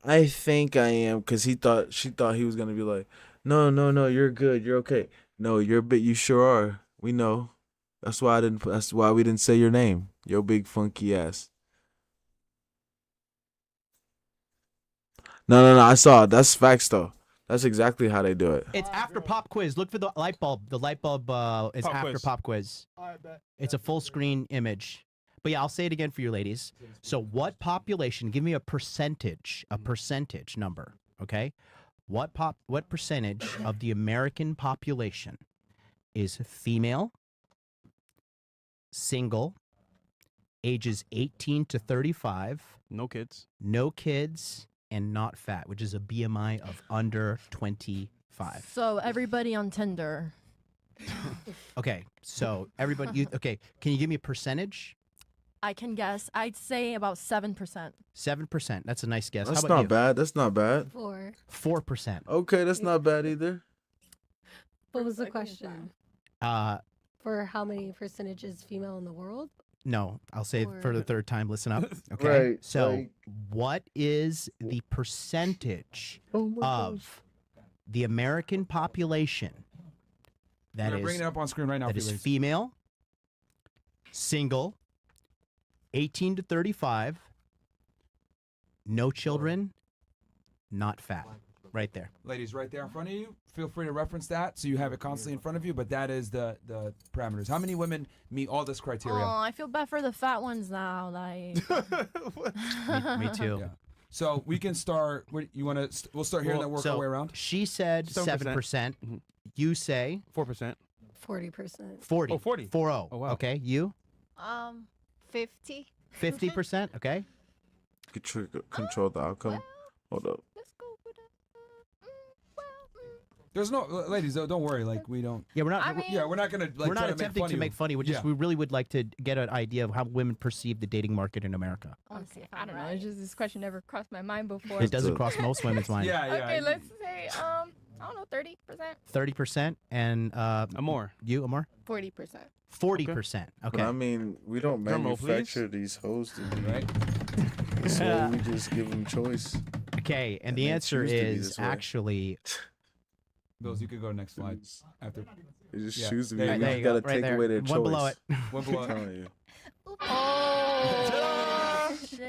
"I think I am," cause she thought he was gonna be like, "No, you're good, you're okay." No, you sure are. We know. That's why we didn't say your name. Your big funky ass. No. I saw it. That's facts though. That's exactly how they do it. It's after pop quiz. Look for the light bulb. The light bulb is Pop after quiz. pop quiz. It's a full screen image. But yeah, I'll say it again for you ladies. So what population, give me a percentage number, okay? What percentage of the American population is female, single, ages 18 to 35, No kids. no kids, and not fat, which is a BMI of under 25. So everybody on Tinder. Okay, so everybody, okay, can you give me a percentage? I can guess. I'd say about 7%. 7%. That's a nice guess. That's How about not you? bad. That's not bad. 4%. Okay, that's not bad either. What was the question? For how many percentages female in the world? No, I'll say it for the third time. Listen up. Okay. Right, So, like- what is the percentage Oh my of the American population We're that gonna bring is it up on screen right now. that for you is ladies. female, single, 18 to 35, no children, not fat? Right there. Ladies, right there in front of you. Feel free to reference that so you have it constantly in front of you. But that is the parameters. How many women meet all this criteria? Oh, I feel bad for the fat ones now. Like. Me too. Yeah. So we can start. You want to? We'll start here and then work so our way around. She said 7%. 7%. You say 4%. 40%. 40. Oh, 40. 40. Oh, wow. Okay, you 50. 50%. Okay. Control the outcome. Hold up. Let's go with it. There's no, ladies. Don't worry. Like we don't. Yeah, we're not. I mean- Yeah, we're not gonna. Like, we're not try attempting to to make funny. We really would like to get an idea of how women perceive the dating market in America. Honestly, I don't know. It's just this question never crossed my mind before. It doesn't cross most women's mind. Yeah. Okay, let's say I don't know, 30%, 30%, and Amor. you, Amor, 40%. 40%. But Okay. I mean, we don't Drum roll, please. manufacture these hoes to be Right. so we just give them choice. Okay, and And the they answer choose to be is this way. actually Bills, you could go to next slide after. They just Yeah. choose to be. There We you there just you gotta go, right take there. away their One choice. below it. One below. I'm telling you. Oh shit!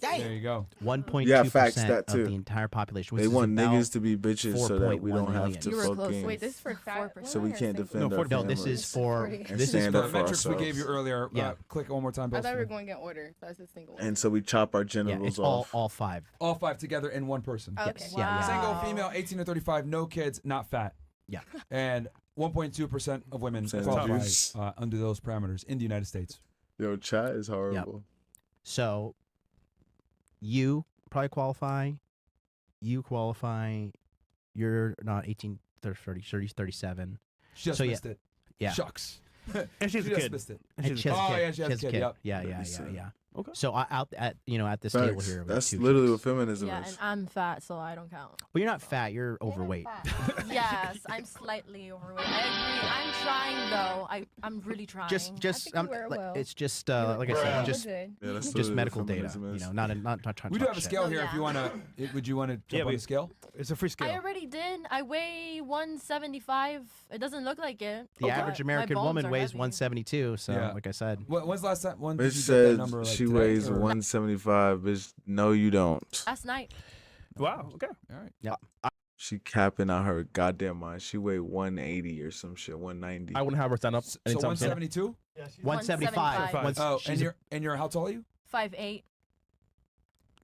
There you go. 1.2% Yeah, facts, that of too. the entire population. Which They is want about niggas to be bitches so that we 4.1 don't have million. to You were close. fucking. Wait, this is for fat. So we can't defend No, our 40. No, this is families for 40. and this is stand The up for metrics we gave ourselves. you earlier. Yeah. Click one more time, I Bills. thought we were going to get order. That's a single one. And so we chop our yeah, genitals it's off. all 5. All 5 together in one person. Okay. Yes, yeah. Single, Wow. female, 18 to 35, no kids, not fat. Yeah. And 1.2% of women Sounds qualify abuse. under those parameters in the United States. Yo, chat is horrible. So you probably qualify. You qualify. You're not 18, 30, 37. Just So, yeah. missed it. Yeah. Shucks. And she's She a just kid. missed it. And And she's she a has a Oh, kid. yeah, she has a kid, yep. Yeah. Represent. Okay. So out at this table Facts. here. we have That's 2 literally chicks. what feminism Yeah, is. and I'm fat, so I don't count. Well, you're not fat. You're overweight. Yes, I'm slightly overweight. I agree. I'm trying though. I'm really trying. Just think you wear well. it's just like I said, just Yeah, that's just literally medical what data. feminism is. Not trying to We do talk have a shit. scale Oh, here if yeah. you want to. Would you want to jump on the scale? It's a free I scale. already did. I weigh 175. It doesn't look like it. The but average my American bones woman are weighs heavy. 172. So, Yeah. like I said, When's the last time? When did Bitch you get that said number? Like she today, weighs or- 175. Bitch, no, you don't. Last night. Wow. Okay. All right. yeah. She capping out her goddamn mind. She weighed 180 or some shit. 190. I wouldn't have her stand up So anytime soon. 172. 175. 175. Oh, She's and you're how tall are you? 5'8".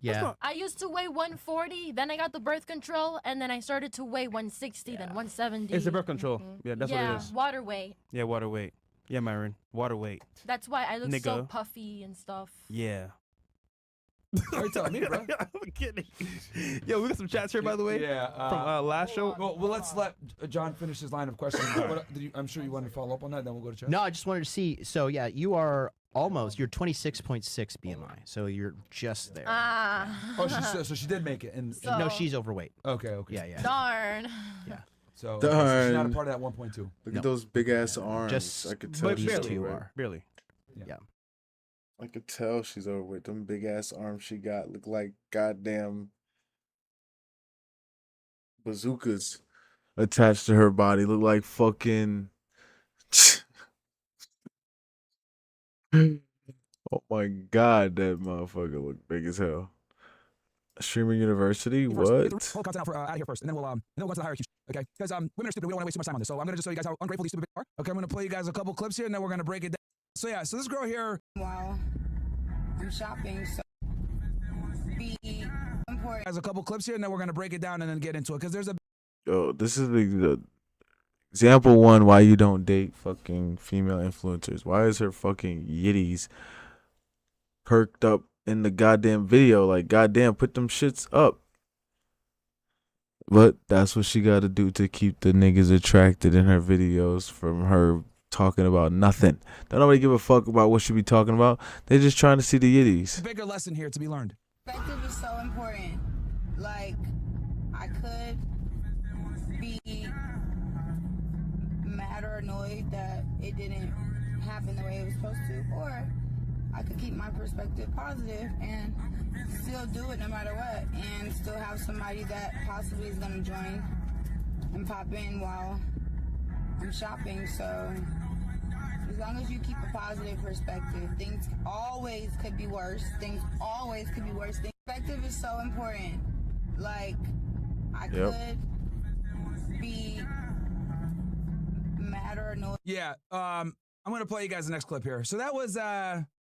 yeah. I used to weigh 140, then I got the birth control, and then I started to weigh 160, then 170. It's the birth control. Yeah, that's what it is. water weight. Yeah, water weight. Yeah, Myron. Water weight. That's why I look so Nigga. puffy and stuff. Yeah. Why are you telling me, bro? I'm kidding. Yo, we got some chats here, by the way. Yeah. From last show. Well, let's let John finish his line of questioning. I'm sure you want to follow up on that. Then we'll go to chat. No, I just wanted to see. So yeah, you are almost. You're 26.6 BMI. So you're just there. Ah. Oh, so she did make it. And So- no, she's overweight. okay. Yeah, yeah. Darn. Yeah. So she's not a Darn. part of that 1.2. Look No. at those big ass arms. Just I could tell but she's barely, overweight. barely. Yeah. I could tell she's overweight. Them big ass arms she got look like goddamn bazookas attached to her body. Look like fucking. Oh my god, that motherfucker look big as hell. Streamer University? First, get the What? whole content out of here first, and then we'll go to the hierarchy. Okay, because women are stupid. We don't want to waste too much time on this, so I'm gonna just show you guys how ungrateful these stupid bitches are. Okay, I'm gonna play you guys a couple clips here, and then we're gonna break it down. So yeah, so this girl here. Wow, I'm shopping, so be important. Has a couple clips here, and then we're gonna break it down and then get into it. Because there's a. Yo, this is the example one why you don't date fucking female influencers. Why is her fucking yitties perked up in the goddamn video? Like, goddamn, put them shits up. But that's what she got to do to keep the niggas attracted in her videos from her talking about nothing. Don't nobody give a fuck about what she be talking about. They're just trying to see the yitties. Bigger lesson here to be learned. Perspective is so important. Like, I could be mad or annoyed that it didn't happen the way it was supposed to, or I could keep my perspective positive and still do it no matter what, and still have somebody that possibly is gonna join and pop in while I'm shopping. So as long as you keep a positive perspective, things always could be worse. Things always could be worse. Perspective is so important. Like, I could be mad or annoyed. Yeah, I'm gonna play you guys the next clip here. So that was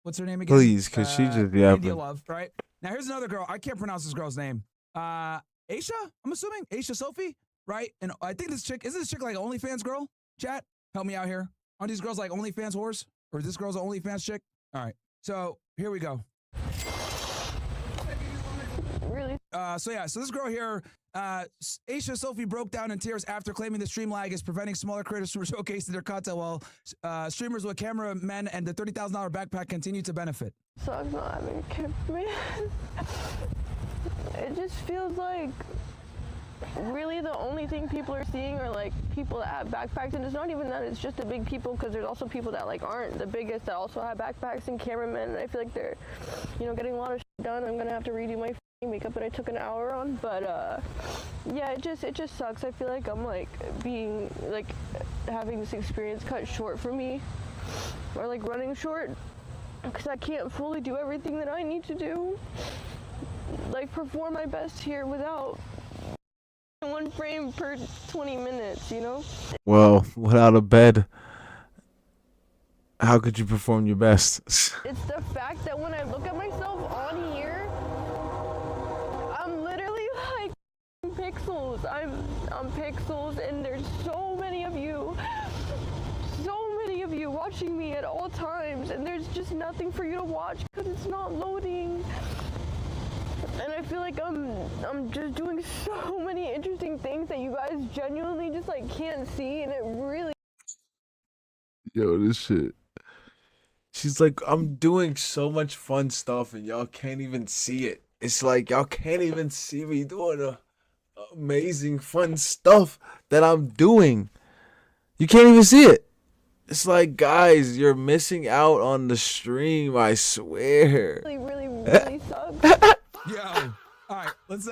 what's her name again? Please, because she just India yapping. Love, right? Now here's another girl. I can't pronounce this girl's name. Aisha, I'm assuming Aisha Sophie, right? And I think this chick isn't this chick like an OnlyFans girl? Chat, help me out here. Aren't these girls like OnlyFans whores, or is this girl's an OnlyFans chick? All right, so here we go. Really? So this girl here, Aisha Sophie broke down in tears after claiming the stream lag is preventing smaller creators from showcasing their content while streamers with cameramen and the $30,000 backpack continue to benefit. Sucks not having a kid, man. It just feels like really the only thing people are seeing are like people that have backpacks, and it's not even that, it's just the big people, because there's also people that like aren't the biggest that also have backpacks and cameramen, and I feel like they're, getting a lot of shit done. I'm gonna have to redo my makeup that I took an hour on, but yeah, it just sucks. I feel like I'm like being like having this experience cut short for me, or like running short, because I can't fully do everything that I need to do, like perform my best here without one frame per 20 minutes, Well, without a bed, how could you perform your best? It's the fact that when I look at myself on here, I'm literally like pixels. I'm pixels, and there's so many of you watching me at all times, and there's just nothing for you to watch because it's not loading. And I feel like I'm just doing so many interesting things that you guys genuinely just like can't see, and it really. Yo, this shit. She's like, I'm doing so much fun stuff and y'all can't even see it. It's like y'all can't even see me doing the amazing fun stuff that I'm doing. You can't even see it. It's like, guys, you're missing out on the stream, I swear. Really sucks. Yo, all right, let's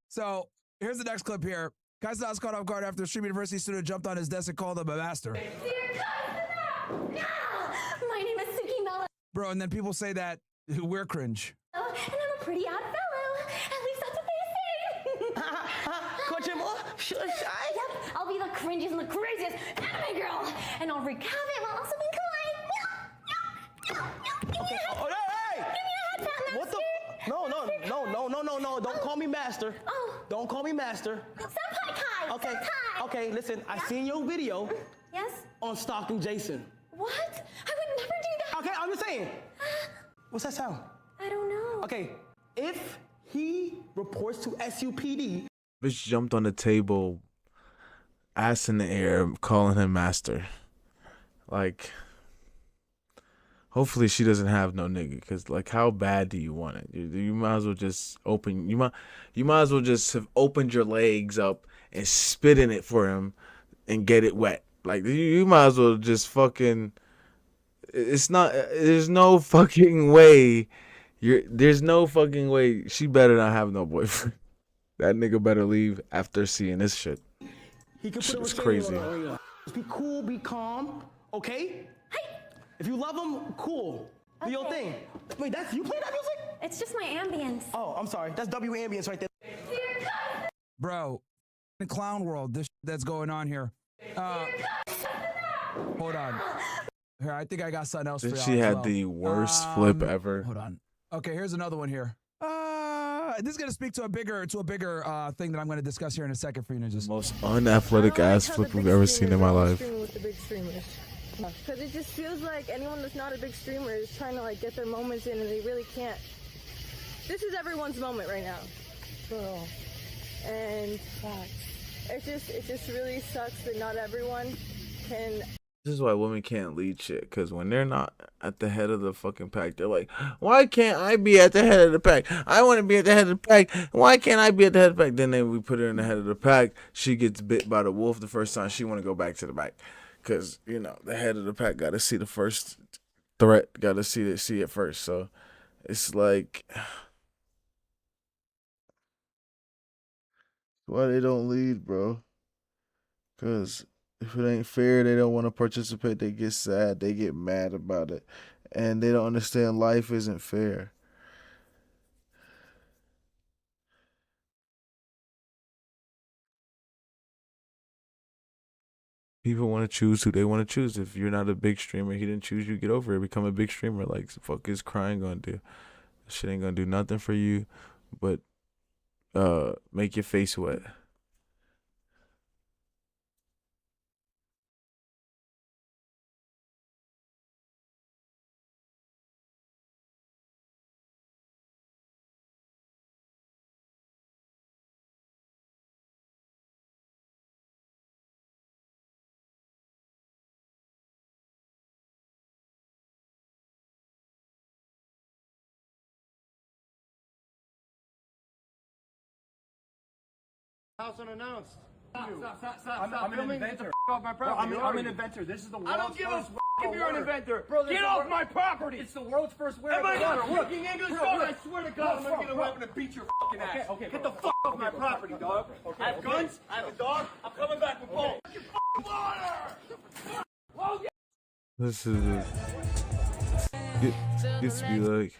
so here's the next clip here. Guys was caught off guard after a Stream University student jumped on his desk and called him a master. My name is Suki Mello. Bro, and then people say that we're cringe. And I'm a pretty odd fellow. At least that's what they say. Coach Emma, shy. Yep, I'll be the cringiest and the craziest anime girl. And I'll wreak havoc while also being kawaii. Okay. Oh, hey! Give me a head pat, What the? No. Don't call me master. Oh. Don't call me master. Senpai Kai. Okay. Senpai. Okay, listen, I seen your video Yes? on stalking Jason. What? I would never do that. Okay, I'm just saying. What's that sound? I don't know. Okay, if he reports to SUPD. Bitch jumped on the table, ass in the air, calling him master. Like, Hopefully she doesn't have no nigga, cause like how bad do you want it? You might as well just open. You might as well just have opened your legs up and spit in it for him, and get it wet. Like you might as well just fucking. It's not. There's no fucking way. There's no fucking way. She better not have no boyfriend. That nigga better leave after seeing this shit. He can Shit put is a crazy. Just be cool, be calm, okay? If you love him, cool. Do your thing. Wait, that's you play that music? It's just my ambience. Oh, I'm sorry. That's W ambience right there. Bro, in clown world, this that's going on here. Hold on. Here, I think I got something else for y'all. She as had well. the worst flip ever. Hold on. Okay, here's another one here. This is gonna speak to a bigger thing that I'm gonna discuss here in a second for you ninjas. Most unathletic ass flip we've ever seen in my life. Because it just feels like anyone that's not a big streamer is trying to like get their moments in and they really can't. This is everyone's moment right now. Girl. And it just really sucks that not everyone can. This is why women can't lead shit, because when they're not at the head of the fucking pack, they're like, why can't I be at the head of the pack? I want to be at the head of the pack. Why can't I be at the head of the pack? Then we put her in the head of the pack. She gets bit by the wolf the first time. She want to go back to the back. Because, you know, the head of the pack got to see the first threat, got to see it first. So it's like, why they don't lead, bro? Because if it ain't fair, they don't want to participate. They get sad. They get mad about it. And they don't understand life isn't fair. People want to choose who they want to choose. If you're not a big streamer, he didn't choose you, get over it. Become a big streamer. Like, fuck is crying gonna do? Shit ain't gonna do nothing for you but make your face wet. House unannounced. Stop. I'm an inventor. Off my property. I'm an inventor. This is the world's I don't give a first if you're an inventor. Bro, Get off my property. It's the world's first Am I not wearable. speaking English? Bro, Bro, I swear to God, I'm gonna get a weapon and beat your fucking ass. Okay, Get the fuck off my property, dog. I have guns. I have a dog. I'm coming back with both. This is gets to be like.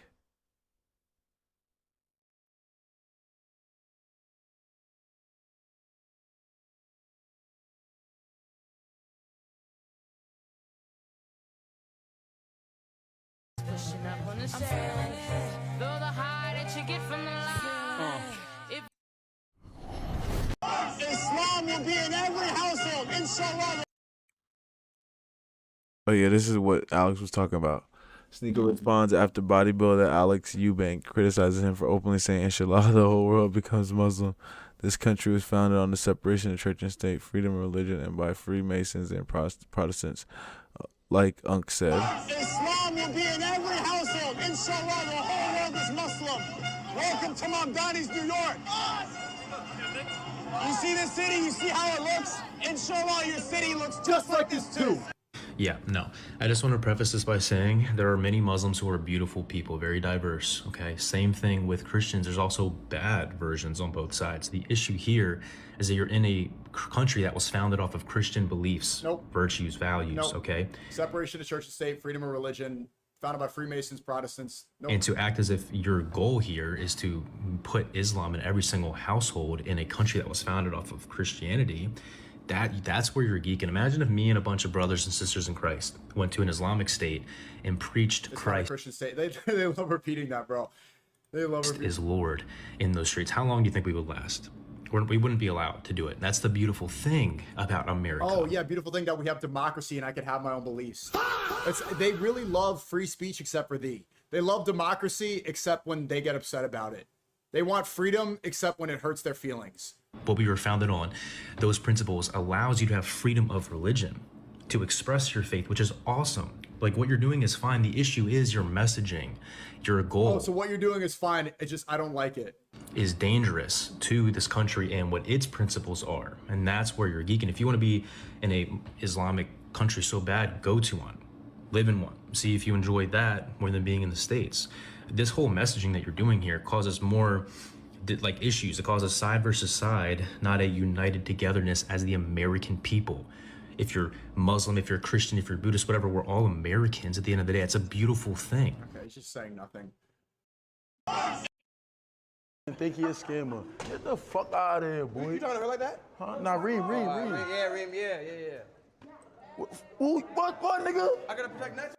Pushing up on the sand, though the high that you get from the line. Islam will be in every household, inshallah. Oh yeah, this is what Alex was talking about. Sneaker responds after bodybuilder Alex Eubank criticizes him for openly saying, "Inshallah, the whole world becomes Muslim. This country was founded on the separation of church and state, freedom of religion, and by Freemasons and Protestants." Like Unc said. Islam will be in every household, inshallah. The whole world is Muslim. Welcome to Mamdani's New York. You see this city? You see how it looks? Inshallah, your city looks just like this too. Yeah, no. I just want to preface this by saying there are many Muslims who are beautiful people, very diverse, okay? Same thing with Christians. There's also bad versions on both sides. The issue here is that you're in a country that was founded off of Christian beliefs, virtues, values, okay? Separation of church and state, freedom of religion, founded by Freemasons, Protestants. And to act as if your goal here is to put Islam in every single household in a country that was founded off of Christianity, that's where you're geeking. Imagine if me and a bunch of brothers and sisters in Christ went to an Islamic state and preached It's Christ not a Christian state. They love repeating that, bro. They love repeating. is Lord in those streets. How long do you think we would last? We wouldn't be allowed to do it. That's the beautiful thing about America. Oh yeah, beautiful thing that we have democracy and I can have my own beliefs. They really love free speech except for thee. They love democracy except when they get upset about it. They want freedom except when it hurts their feelings. What we were founded on, those principles allows you to have freedom of religion, to express your faith, which is awesome. Like what you're doing is fine. The issue is your messaging. Your goal Oh, so what you're doing is fine. It's just I don't like it. is dangerous to this country and what its principles are. And that's where you're geeking. If you want to be in a Islamic country so bad, go to one. Live in one. See if you enjoy that more than being in the States. This whole messaging that you're doing here causes more like issues. It causes side versus side, not a united togetherness as the American people. If you're Muslim, if you're Christian, if you're Buddhist, whatever, we're all Americans at the end of the day. It's a beautiful thing. Okay, he's just saying nothing. I think he a scammer. Get the fuck out of here, boy. You talking to her like that? Huh? Nah, Reem. Yeah, Reem, yeah. What, nigga? I gotta protect Nancy.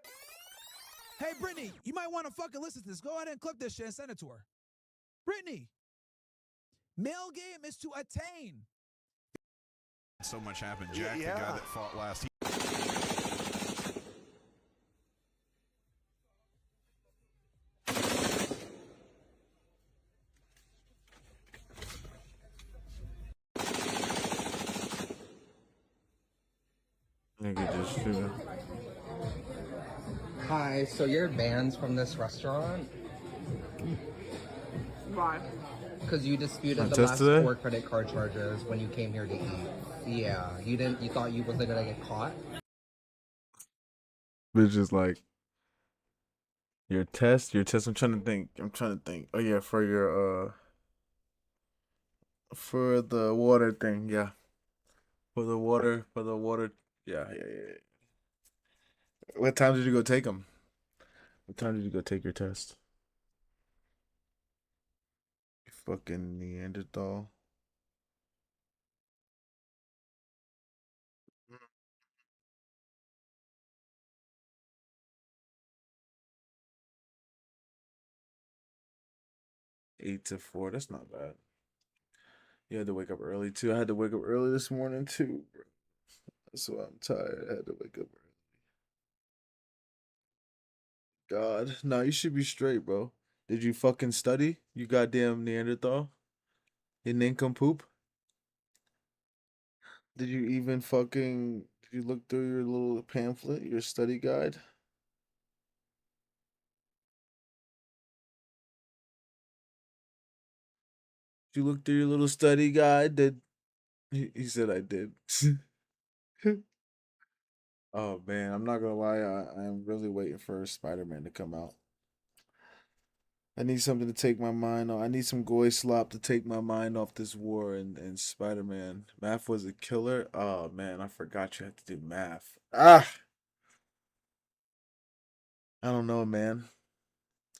Hey, Brittany, you might want to fucking listen to this. Go ahead and clip this shit and send it to her. Brittany, male game is to attain. So much happened. Jack, the guy that fought last. Hi, so you're banned from this restaurant? Why? Because you disputed the Just last today? 4 credit card charges when you came here to eat. Yeah, you thought you wasn't gonna get caught? Bitch is like your test. I'm trying to think. Oh yeah, for your for the water thing, yeah. For the water, yeah. What time did you go take them? What time did you go take your test? You fucking Neanderthal. Eight to 4. That's not bad. You had to wake up early too. I had to wake up early this morning too, bro. That's why I'm tired. I had to wake up early. God, no, you should be straight, bro. Did you fucking study? You goddamn Neanderthal? You nincompoop? Did you even fucking... Did you look through your little pamphlet, your study guide? Did you look through your little study guide? He said I did. Oh man, I'm not gonna lie, I'm really waiting for Spider-Man to come out. I need something to take my mind off. I need some goy slop to take my mind off this war and Spider-Man. Math was a killer. Oh man, I forgot you had to do math. I don't know, man.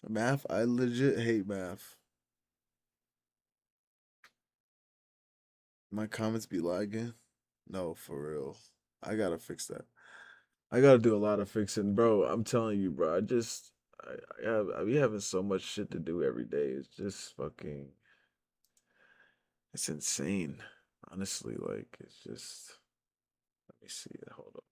Math, I legit hate math. My comments be lagging? No, for real. I gotta fix that. I gotta do a lot of fixing, bro. I'm telling you, bro. I be having so much shit to do every day. It's just fucking. It's insane, honestly. Like it's just. Let me see. Hold up.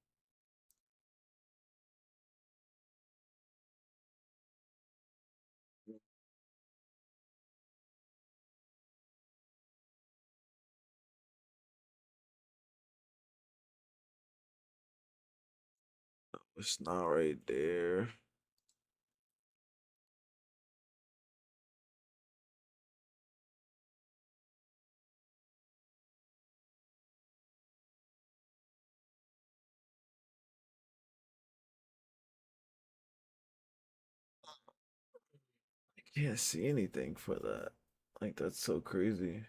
It's not right there. I can't see anything for that. Like that's so crazy.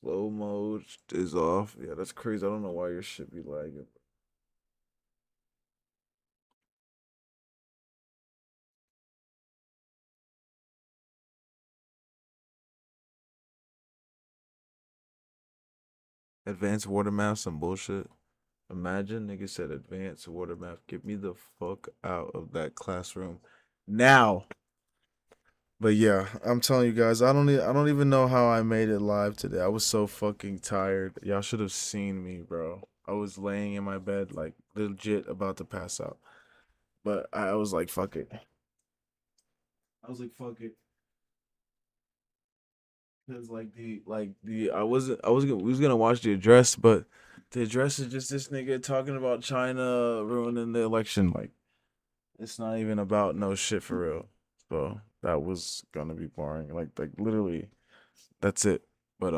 Slow mode is off. Yeah, that's crazy. I don't know why your shit be lagging. Advanced water math, some bullshit. Imagine nigga said advanced water math. Get me the fuck out of that classroom now. But yeah, I'm telling you guys, I don't even know how I made it live today. I was so fucking tired. Y'all should have seen me, bro. I was laying in my bed like legit about to pass out. But I was like, fuck it. I was like, fuck it. Cause we was gonna watch The Address, but The address is just this nigga talking about China ruining the election. Like, it's not even about no shit for real. So that was gonna be boring. Like literally, that's it. But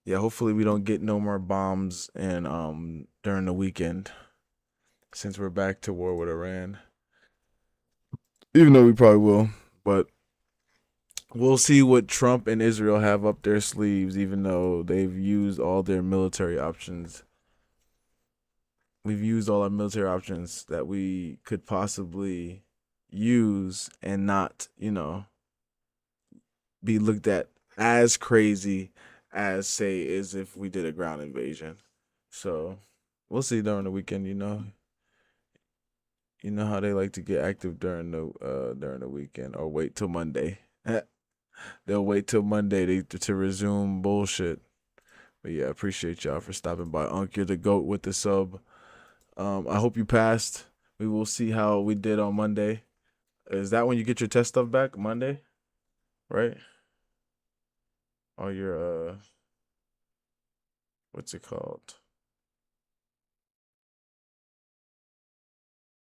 yeah. Hopefully we don't get no more bombs and during the weekend, since we're back to war with Iran. Even though we probably will, but we'll see what Trump and Israel have up their sleeves, even though they've used all their military options. We've used all our military options that we could possibly use and not, be looked at as crazy as, say, as if we did a ground invasion. So we'll see during the weekend, You know how they like to get active during the weekend, or wait till Monday. They'll wait till Monday to resume bullshit. But yeah, appreciate y'all for stopping by. Unc, you're the GOAT with the sub. I hope you passed. We will see how we did on Monday. Is that when you get your test stuff back? Monday? Right? All your what's it called?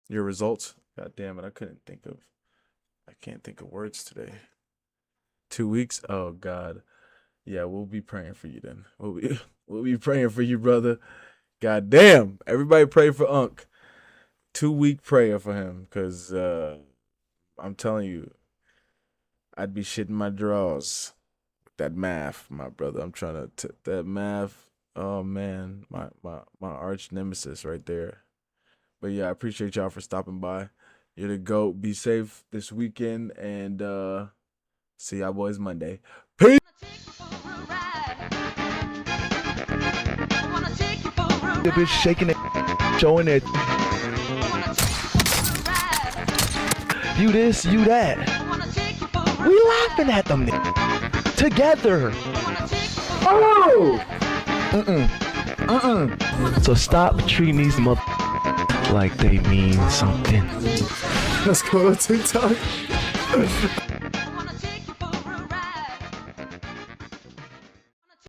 Your results? God damn it, I can't think of words today. 2 weeks? Oh God. Yeah, we'll be praying for you then. We'll be praying for you, brother. God damn. Everybody pray for Unc. 2-week prayer for him, because I'm telling you, I'd be shitting my drawers. That math, my brother. I'm trying to that math. Oh man, my arch nemesis right there. But yeah, I appreciate y'all for stopping by. You're the GOAT. Be safe this weekend, and see y'all boys Monday. Peace. The bitch shaking it, showing it. You this, you that. We laughing at them together. Oh! So stop treating these like they mean something. Let's go to TikTok.